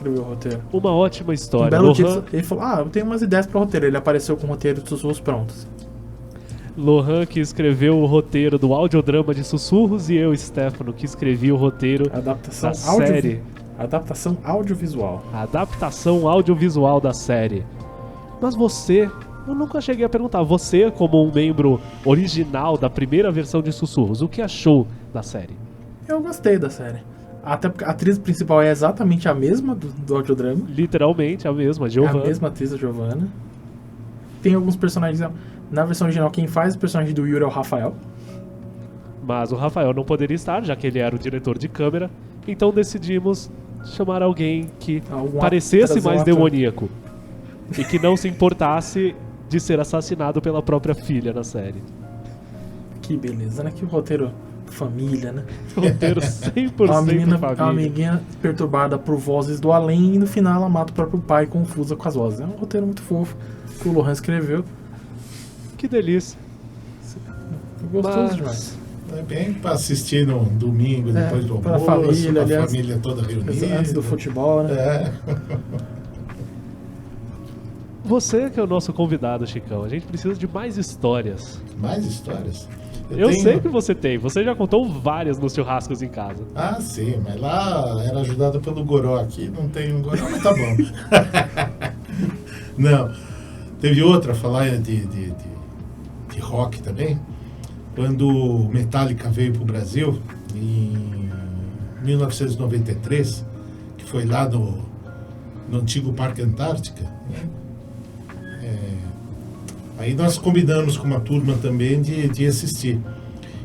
o roteiro. Uma ótima Um história. belo dia, Lohan, ele falou, eu tenho umas ideias para roteiro. Ele apareceu com o roteiro de Sussurros prontos. Lohan que escreveu o roteiro do audiodrama de Sussurros e eu, Stefano, que escrevi o roteiro Adaptação da série. Adaptação audiovisual. A adaptação audiovisual da série. Mas você, eu nunca cheguei a perguntar, você como um membro original da primeira versão de Sussurros, o que achou da série? Eu gostei da série. Até porque a atriz principal é exatamente a mesma do audiodrama. Literalmente a mesma, É Giovanna. a mesma atriz, a Giovanna. Tem alguns personagens... Na versão original, quem faz o personagem do Yuri é o Rafael. Mas o Rafael não poderia estar, já que ele era o diretor de câmera. Então decidimos chamar alguém que parecesse mais demoníaco. E que não se importasse de ser assassinado pela própria filha na série. Que beleza, né? Que roteiro família, né? Roteiro 100% É uma menina família. perturbada por vozes do além e no final ela mata o próprio pai confusa com as vozes. É um roteiro muito fofo que o Lohan escreveu. Que delícia. Gostoso Mas- demais. É bem pra assistir no domingo, depois do pra almoço, família, pra aliás, família toda reunida. Antes do futebol, né? É. Você que é o nosso convidado, Chicão, a gente precisa de mais histórias. Mais histórias? Eu tenho- sei que você tem, você já contou várias nos churrascos em casa. Ah, sim, mas lá era ajudado pelo Goró aqui, não tem um Goró, mas tá bom. Não, teve outra, falar de rock também, quando o Metallica veio pro Brasil, em 1993, que foi lá no antigo Parque Antártica, né? Aí nós combinamos com uma turma também de assistir.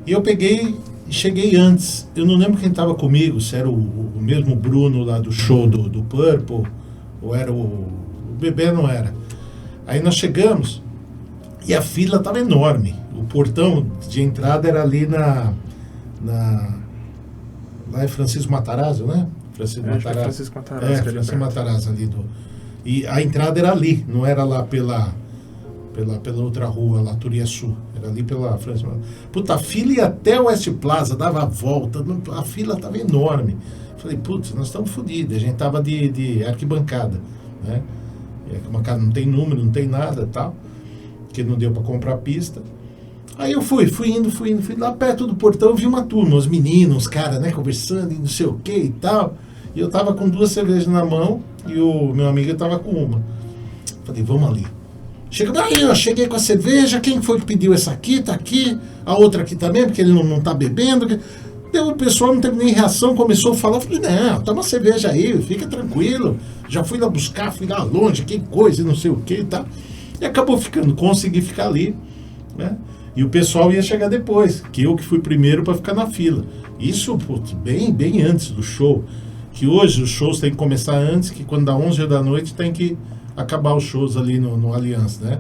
E eu peguei e cheguei antes. Eu não lembro quem estava comigo, se era o mesmo Bruno lá do show do Purple, ou era o Bebê, não era. Aí nós chegamos e a fila estava enorme. O portão de entrada era ali lá é Francisco Matarazzo, né? Francisco Acho que é Matarazzo. Francisco Matarazzo. É, que ele Francisco perto. Matarazzo ali E a entrada era ali, não era lá pela outra rua, lá, Turiaçu. Era ali pela Francisco Matarazzo. Puta, a fila ia até o West Plaza, dava a volta, a fila tava enorme. Falei, putz, nós estamos fodidos. A gente tava de arquibancada, né? E a arquibancada não tem número, não tem nada e tal, porque não deu para comprar pista. Aí eu fui indo, lá perto do portão, eu vi uma turma, os meninos, os caras, né, conversando e não sei o que e tal. E eu tava com 2 cervejas na mão e o meu amigo tava com uma. Falei, vamos ali. Aí, eu cheguei com a cerveja, quem foi que pediu essa aqui? Tá aqui, a outra aqui também, porque ele não tá bebendo. Daí o pessoal não teve nem reação, começou a falar, falei, não, toma cerveja aí, fica tranquilo. Já fui lá buscar, fui lá longe, que coisa, e não sei o que e tal. E acabou consegui ficar ali, né? E o pessoal ia chegar depois, que eu que fui primeiro para ficar na fila. Isso, putz, bem antes do show. Que hoje os shows têm que começar antes, que quando dá 11 da noite tem que acabar os shows ali no Allianz, né?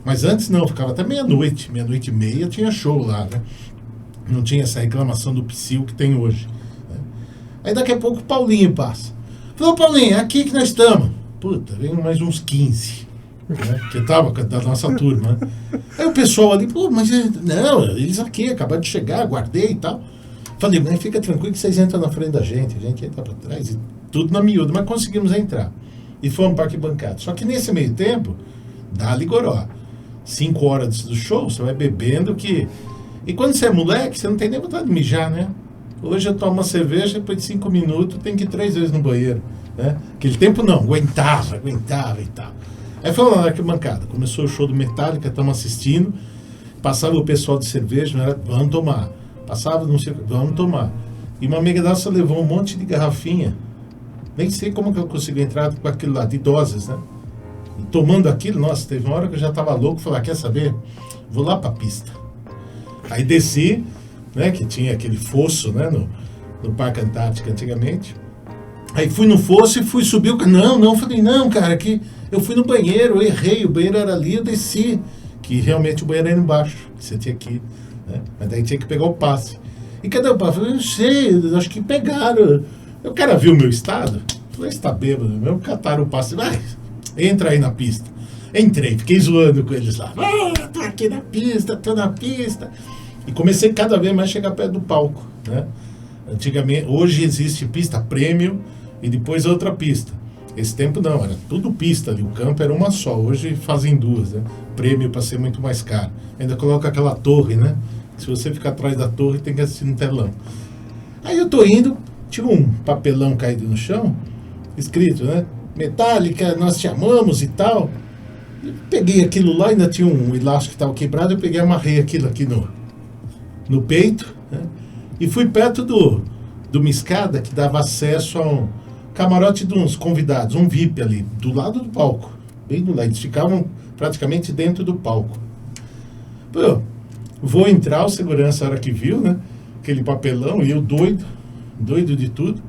Mas antes não, ficava até meia-noite e meia tinha show lá, né? Não tinha essa reclamação do Psyll que tem hoje, né? Aí daqui a pouco o Paulinho passa. Falou, Paulinho, é aqui que nós estamos. Puta, vem mais uns 15. Né? Que tava da nossa turma, né? Aí o pessoal ali, pô, mas não, eles aqui acabaram de chegar, guardei e tal. Falei, mas fica tranquilo que vocês entram na frente da gente, a gente entra pra trás, e tudo na miúda, mas conseguimos entrar. E fomos para arquibancada. Só que nesse meio tempo, dá-lhe goró. 5 horas antes do show, você vai bebendo que... E quando você é moleque, você não tem nem vontade de mijar, né? Hoje eu tomo uma cerveja, depois de 5 minutos, tem que ir 3 vezes no banheiro, né? Aquele tempo não, aguentava e tal. Aí foi lá na arquibancada, começou o show do Metallica, estamos assistindo, passava o pessoal de cerveja, não era, vamos tomar. Passava, não sei, vamos tomar. E uma amiga nossa levou um monte de garrafinha, nem sei como que eu consegui entrar com aquilo lá, de doses, né? E tomando aquilo, nossa, teve uma hora que eu já estava louco, falei, quer saber? Vou lá para a pista. Aí desci, né, que tinha aquele fosso, né, no Parque Antártica antigamente. Aí fui no fosso e fui subir o... Não, falei, não, cara, que eu fui no banheiro, eu errei, o banheiro era ali, eu desci. Que realmente o banheiro era embaixo, que você tinha que ir, né? Mas daí tinha que pegar o passe. E cadê o passe? Eu falei, não sei, acho que pegaram. O cara viu o meu estado, falei, você tá bêbado mesmo? Cataram o passe, vai, entra aí na pista. Entrei, fiquei zoando com eles lá. Tô aqui na pista, tô na pista. E comecei cada vez mais a chegar perto do palco, né? Antigamente, hoje existe pista premium e depois outra pista. Esse tempo não, era tudo pista ali, o campo era uma só. Hoje fazem 2, né? Prêmio para ser muito mais caro. Ainda coloca aquela torre, né? Se você ficar atrás da torre, tem que assistir no telão. Aí eu tô indo, tinha um papelão caído no chão, escrito, né? Metallica, nós te amamos e tal. Eu peguei aquilo lá, ainda tinha um elástico que estava quebrado, eu peguei e amarrei aquilo aqui no peito, né? E fui perto de uma escada que dava acesso a um camarote de uns convidados, um VIP ali, do lado do palco, bem do lado. Eles ficavam praticamente dentro do palco. Pô, vou entrar, o segurança, a hora que viu, né? Aquele papelão, e eu doido de tudo.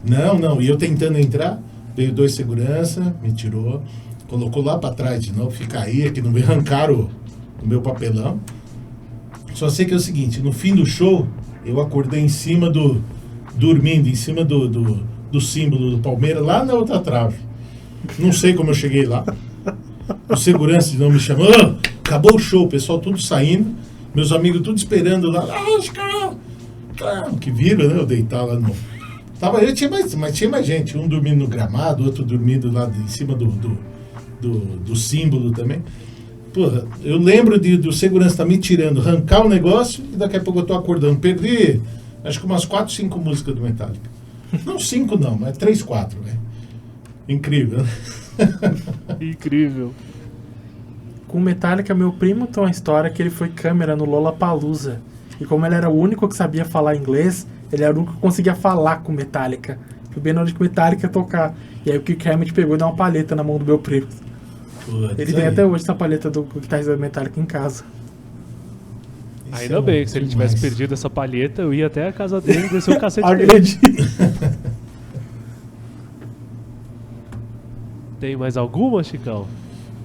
Não, e eu tentando entrar, veio 2 segurança, me tirou, colocou lá para trás de novo, fica aí, que não me arrancaram o meu papelão. Só sei que é o seguinte, no fim do show, Eu acordei em cima dormindo em cima do símbolo do Palmeiras, lá na outra trave. Não sei como eu cheguei lá. O segurança não me chamou. "Ah, acabou o show", o pessoal tudo saindo. Meus amigos tudo esperando lá. Claro, que viram, né? Eu deitar lá no... Mas tinha mais gente. Um dormindo no gramado, outro dormindo lá em cima do símbolo também. Porra, eu lembro do segurança tá me tirando, arrancar o negócio e daqui a pouco eu tô acordando. Perdi, acho que umas 4, 5 músicas do Metallica. Não 5 não, mas 3, 4, né? Incrível, né? Incrível. Com Metallica, meu primo tem uma história que ele foi câmera no Lollapalooza. E como ele era o único que sabia falar inglês, ele era o único que conseguia falar com Metallica. Foi bem na hora de que Metallica ia tocar. E aí o Kirk Hammett pegou e deu uma palheta na mão do meu primo. Putz, Ele tem aí. até hoje essa palheta do guitarrista Metallica em casa. Isso Ainda é bem que se ele tivesse demais. perdido essa palheta, eu ia até a casa dele e descer o cacete dele. Acredito. Tem mais alguma, Chicão?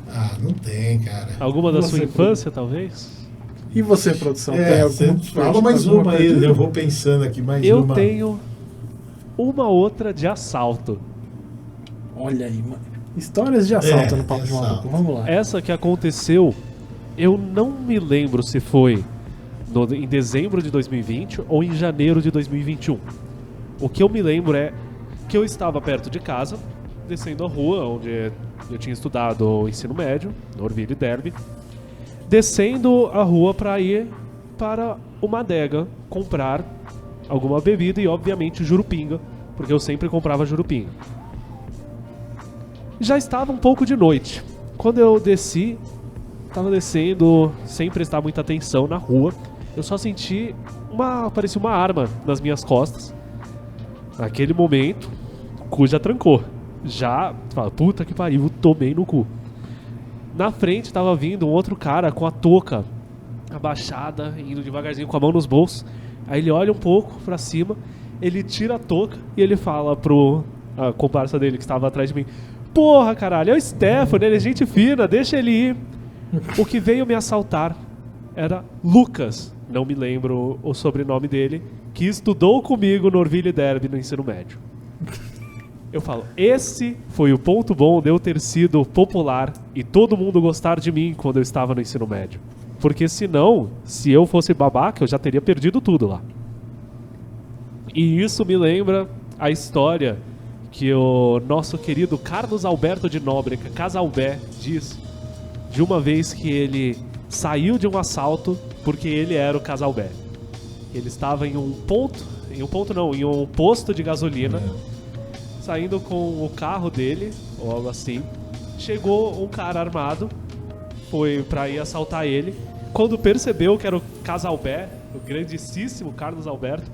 Ah, não tem, cara. Alguma da sua Você, infância, talvez? E você, produção? tem Você algum... fala mais uma aí, perdida? eu vou pensando aqui mais Eu uma. tenho uma outra de assalto. Olha aí, mano. Histórias de assalto É, no Papo de assalto. Maluco. Vamos lá. Essa que aconteceu, eu não me lembro se foi em dezembro de 2020 ou em janeiro de 2021. O que eu me lembro é que eu estava perto de casa, descendo a rua onde eu tinha estudado o ensino médio, no Orville Derby, descendo a rua para ir para uma adega comprar alguma bebida e, obviamente, jurupinga, porque eu sempre comprava jurupinga. Já estava um pouco de noite. Quando eu desci, estava descendo sem prestar muita atenção na rua, eu só senti parecia uma arma nas minhas costas. Naquele momento, o cu já trancou. Já, fala, puta que pariu, tomei no cu. Na frente tava vindo um outro cara com a touca abaixada, indo devagarzinho com a mão nos bolsos. Aí ele olha um pouco pra cima, ele tira a touca e ele fala pro comparsa dele que estava atrás de mim: "Porra, caralho, é o Stefano, ele é gente fina, deixa ele ir." O que veio me assaltar era Lucas, não me lembro o sobrenome dele, que estudou comigo no Orville Derby no ensino médio. Eu falo, esse foi o ponto bom de eu ter sido popular e todo mundo gostar de mim quando eu estava no ensino médio. Porque senão, se eu fosse babaca, eu já teria perdido tudo lá. E isso me lembra a história que o nosso querido Carlos Alberto de Nóbrega, Casalbé, diz de uma vez que ele saiu de um assalto porque ele era o Casalbé. Ele estava em um posto de gasolina, saindo com o carro dele, ou algo assim. Chegou um cara armado, foi pra ir assaltar ele. Quando percebeu que era o Casalbé, o grandíssimo Carlos Alberto,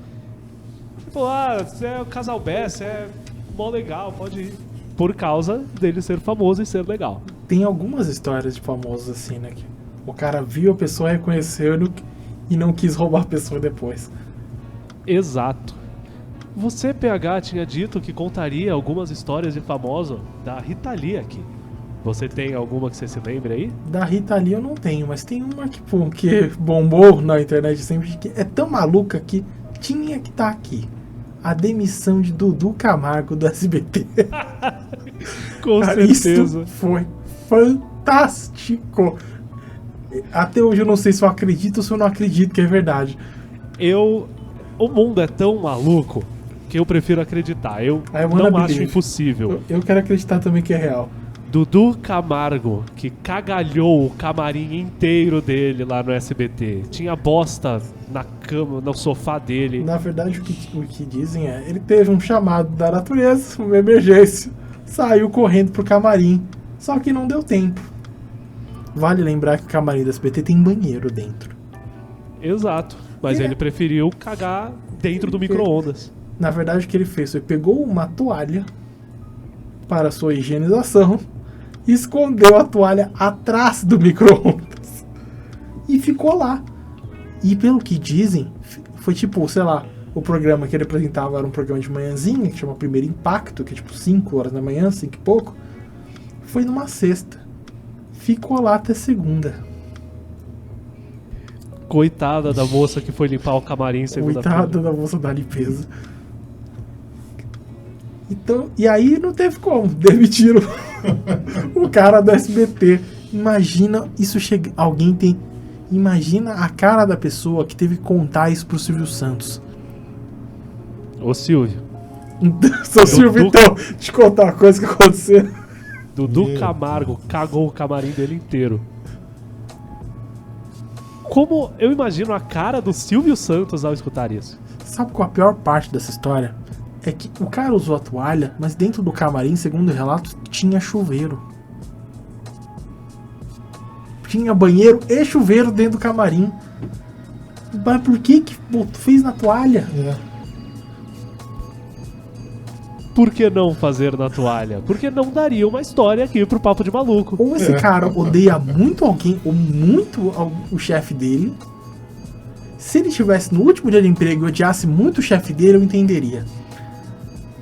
falou: você é o Casalbé, você é mó legal, pode ir. Por causa dele ser famoso e ser legal. Tem algumas histórias de famosos assim, né? Que o cara viu a pessoa, reconheceu e não quis roubar a pessoa depois. Exato. Você, PH, tinha dito que contaria algumas histórias de famoso da Rita Lee aqui. Você tem alguma que você se lembre aí? Da Rita Lee eu não tenho, mas tem uma que bombou na internet sempre, que é tão maluca que tinha que estar aqui. A demissão de Dudu Camargo do SBT. Com Cara, certeza. isso foi fantástico. Até hoje eu não sei se eu acredito ou se eu não acredito que é verdade. O mundo é tão maluco que eu prefiro acreditar. Eu I wanna não acho believe. impossível. Eu quero acreditar também que é real. Dudu Camargo, que cagalhou o camarim inteiro dele lá no SBT. Tinha bosta na cama, no sofá dele. Na verdade, o que dizem é, ele teve um chamado da natureza, uma emergência, saiu correndo pro camarim, só que não deu tempo. Vale lembrar que o camarim do SBT tem banheiro dentro. Exato. Mas ele preferiu cagar dentro do micro-ondas. Na verdade, o que ele fez foi pegou uma toalha para sua higienização e escondeu a toalha atrás do micro-ondas e ficou lá. E pelo que dizem, foi tipo, sei lá, o programa que ele apresentava era um programa de manhãzinha, que chama Primeiro Impacto, que é tipo 5 horas da manhã, 5 e pouco. Foi numa sexta. Ficou lá até segunda. Coitada da moça que foi limpar o camarim segunda-feira. Coitada da moça da limpeza. Então, e aí não teve como. Demitiram o cara do SBT. Imagina isso chega. Alguém tem. Imagina a cara da pessoa que teve que contar isso pro Silvio Santos. Ô Silvio, Seu Silvio, então, te contar uma coisa que aconteceu. Dudu Meu Camargo cagou o camarim dele inteiro. Como eu imagino a cara do Silvio Santos ao escutar isso? Sabe qual a pior parte dessa história? É que o cara usou a toalha, mas dentro do camarim, segundo relatos, tinha chuveiro. Tinha banheiro e chuveiro dentro do camarim. Mas por que fez na toalha? É. Por que não fazer na toalha? Porque não daria uma história aqui pro Papo de Maluco. Ou esse cara odeia muito alguém, ou muito o chefe dele. Se ele estivesse no último dia de emprego e odiasse muito o chefe dele, eu entenderia.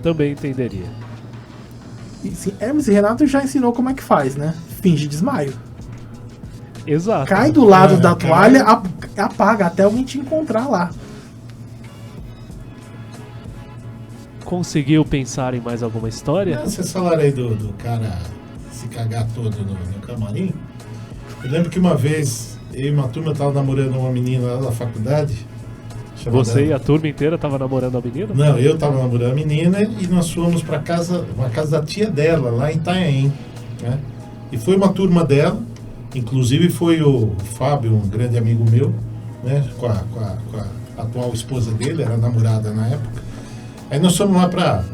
Também entenderia. E sim, Hermes e Renato já ensinou como é que faz, né? Finge desmaio. Exato. Cai do lado da cai. toalha, apaga até alguém te encontrar lá. Conseguiu pensar em mais alguma história? Vocês falaram aí do cara se cagar todo no camarim. Eu lembro que uma vez, eu e uma turma tava namorando uma menina lá da faculdade. chamada- Você e a turma inteira tava namorando a menina? Não, eu tava namorando a menina e nós fomos pra casa, uma casa da tia dela, lá em Itanhaém, né? E foi uma turma dela, inclusive foi o Fábio, um grande amigo meu, né? Com a atual esposa dele, era namorada na época. Aí nós fomos lá pra...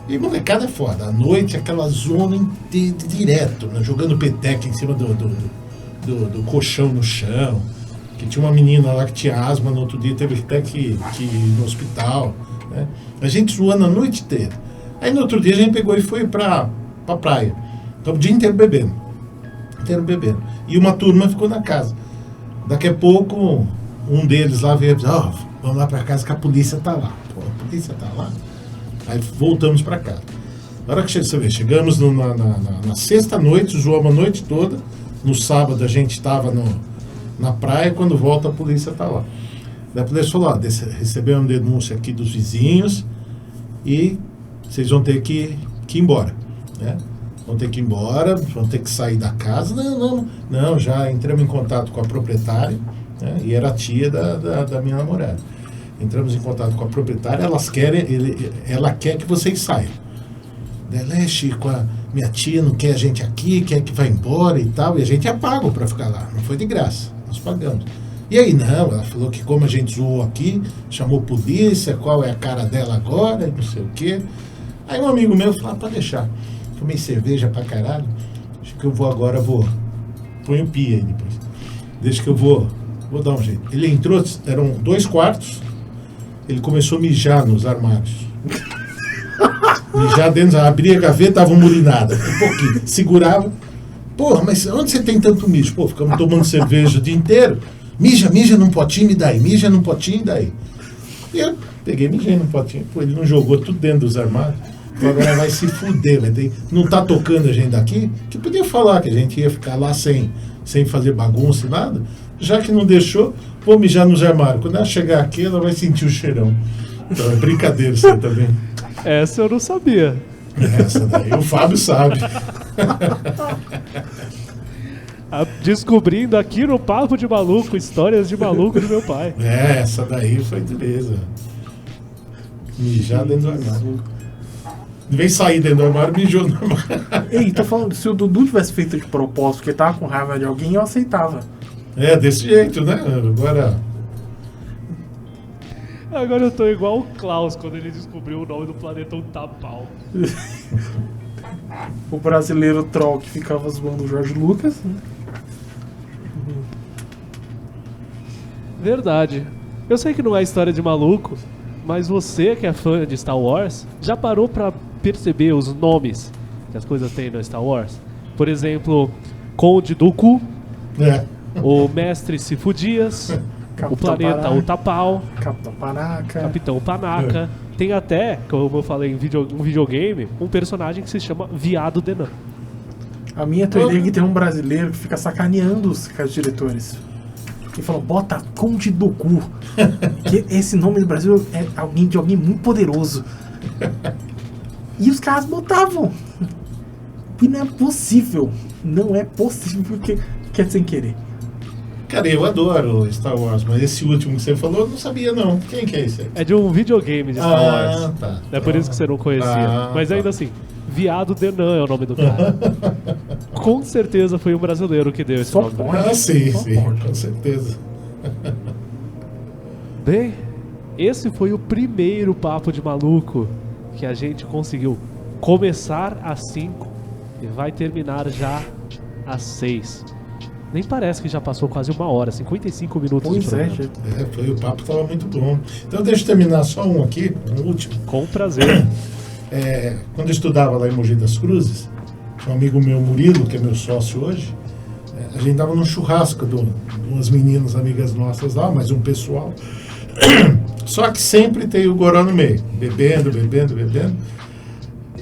E molecada é foda, à noite aquela zona direto, né? Jogando peteca em cima do colchão no chão. Que tinha uma menina lá que tinha asma, no outro dia teve até que ir no hospital, né? A gente zoando a noite inteira. Aí no outro dia a gente pegou e foi pra praia. Então o dia inteiro bebendo. E uma turma ficou na casa. Daqui a pouco, um deles lá veio e disse, vamos lá pra casa que a polícia tá lá. Pô, a polícia tá lá? Aí voltamos pra casa. Na hora que você vê, chegamos na sexta noite, zoamos a noite toda. No sábado a gente estava na praia, quando volta a polícia tá lá. Daí a polícia falou, recebemos uma denúncia aqui dos vizinhos e vocês vão ter que ir embora, né? Vão ter que ir embora, vão ter que sair da casa. Não, já entramos em contato com a proprietária, né? E era a tia da minha namorada. Entramos em contato com a proprietária, ela quer que vocês saiam. Daí, Chico, a minha tia não quer a gente aqui, quer que vá embora e tal, e a gente é pago para ficar lá, não foi de graça, nós pagamos. E aí não, ela falou que como a gente zoou aqui, chamou polícia, qual é a cara dela agora, e não sei o quê. Aí um amigo meu falou, pode deixar, tomei cerveja pra caralho, acho que eu vou agora, põe o pi aí depois, deixa que eu vou dar um jeito. Ele entrou, eram 2 quartos, ele começou a mijar nos armários. Mijar dentro, abria a gaveta, tava murinada, um pouquinho, segurava. Porra, mas onde você tem tanto mijo? Pô, ficamos tomando cerveja o dia inteiro. Mija num potinho e daí, mija num potinho e daí. E eu peguei, mijei num potinho. Pô, ele não jogou tudo dentro dos armários. Agora vai se fuder, não tá tocando a gente daqui, que podia falar que a gente ia ficar lá sem fazer bagunça e nada. Já que não deixou, vou mijar nos armários. Quando ela chegar aqui, ela vai sentir o cheirão. Então é brincadeira isso aí também. Essa eu não sabia. Essa daí o Fábio sabe. Descobrindo aqui no Papo de Maluco, histórias de maluco do meu pai. Essa daí foi dureza. Mijar dentro do armário. Em vez de sair dentro do armário, mijou no armário. Ei, tô falando, se o Dudu tivesse feito de propósito, porque tava com raiva de alguém, eu aceitava. É, desse jeito, né? Agora eu tô igual o Klaus quando ele descobriu o nome do planeta Tapau. O brasileiro troll que ficava zoando o Jorge Lucas. Né? Verdade. Eu sei que não é história de maluco, mas você que é fã de Star Wars, já parou pra perceber os nomes que as coisas têm no Star Wars? Por exemplo, Conde Dooku, É. o Mestre Sifu Dias, o planeta Panaca, Utapau, Capitão Panaca. Capitão Panaca. Tem até, como eu falei, um videogame, um personagem que se chama Viado Denan. A minha teoria é que tem um brasileiro que fica sacaneando os diretores. e falou, bota Conde Doku. Que esse nome no Brasil é de alguém muito poderoso. E os caras botavam. E não é possível. Não é possível que é sem querer. Cara, eu adoro Star Wars, mas esse último que você falou, eu não sabia não. Quem que é esse aí? É de um videogame de Star Wars. Tá. É por isso que você não conhecia. Mas ainda assim, Viado Denan é o nome do cara. Com certeza foi um brasileiro que deu esse Só nome. pode. Ah, sim, Só pode. com certeza. Bem, esse foi o primeiro Papo de Maluco que a gente conseguiu começar às 5 e vai terminar já às 6. Nem parece que já passou quase 1 hora, 55 minutos de Pois é, programa. gente. O papo tava muito bom. Então deixa eu terminar só um aqui, um último. Com prazer. Quando eu estudava lá em Mogi das Cruzes, um amigo meu, Murilo, que é meu sócio hoje, a gente tava num churrasco de umas meninas amigas nossas lá, mais um pessoal. Só que sempre tem o goró no meio, bebendo.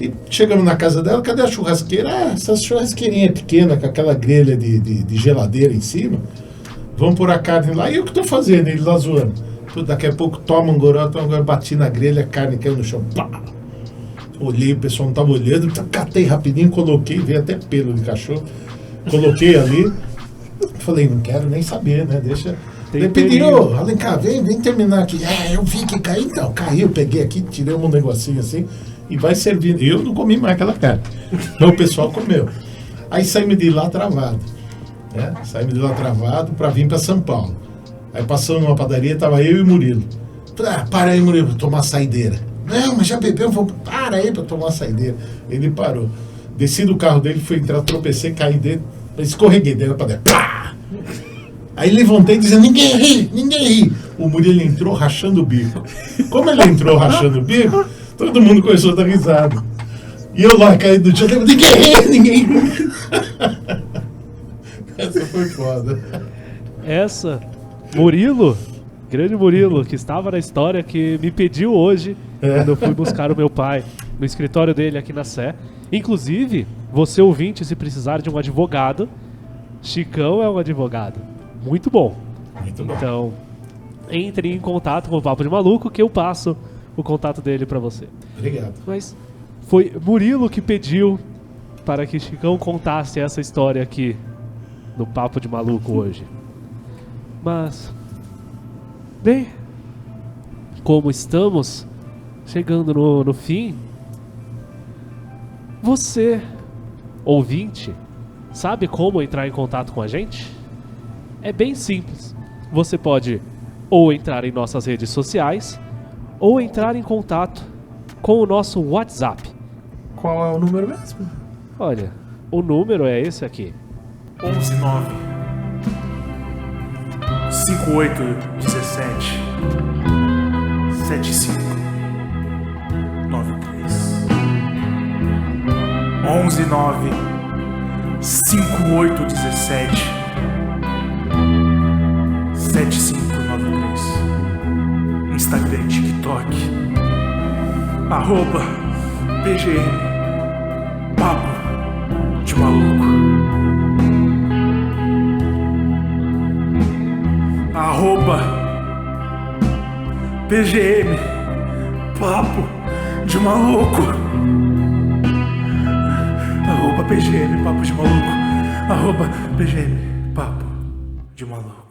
E chegamos na casa dela, cadê a churrasqueira? Essa churrasqueirinha pequena, com aquela grelha de geladeira em cima. Vamos pôr a carne lá. E eu que tô fazendo? Ele lá zoando. Daqui a pouco toma um goró, bati na grelha, a carne caiu no chão. Pá! Olhei, o pessoal não tava olhando, catei rapidinho, coloquei, veio até pelo de cachorro. Coloquei ali. Falei, não quero nem saber, né? Deixa. Ele pediu, Alencar, vem terminar aqui. Eu vi que caiu, então. Caiu, peguei aqui, tirei um negocinho assim e vai servindo. Eu não comi mais aquela carne. Mas o pessoal comeu. Aí saímos de lá travado. Né? Saímos de lá travado para vir para São Paulo. Aí passamos numa padaria, tava eu e o Murilo. Falei, para aí, Murilo, tomar saideira. Não, mas já bebeu, para aí para tomar saideira. Ele parou. Desci do carro dele, fui entrar, tropecei, caí dentro, escorreguei dentro da padaria. Plá! Aí levantei dizendo, ninguém ri. O Murilo entrou rachando o bico. Como ele entrou rachando o bico, todo mundo começou a dar risada. E eu lá caí do chão, ninguém ri. Essa foi foda. Essa, Murilo, grande Murilo, que estava na história, que me pediu hoje, quando eu fui buscar o meu pai no escritório dele aqui na Sé. Inclusive, você ouvinte, se precisar de um advogado, Chicão é um advogado. Muito bom. Muito bom. Então, entre em contato com o Papo de Maluco que eu passo o contato dele pra você. Obrigado. Mas foi Murilo que pediu para que Chicão contasse essa história aqui no Papo de Maluco hoje. Mas, bem, como estamos chegando no fim, você, ouvinte, sabe como entrar em contato com a gente? É bem simples. Você pode ou entrar em nossas redes sociais ou entrar em contato com o nosso WhatsApp. Qual é o número mesmo? Olha, o número é esse aqui. 119 5817 7593 119 5817 7593 Instagram, TikTok @PGM Papo de Maluco @PGM Papo de Maluco @PGM Papo de Maluco @PGM Papo de Maluco.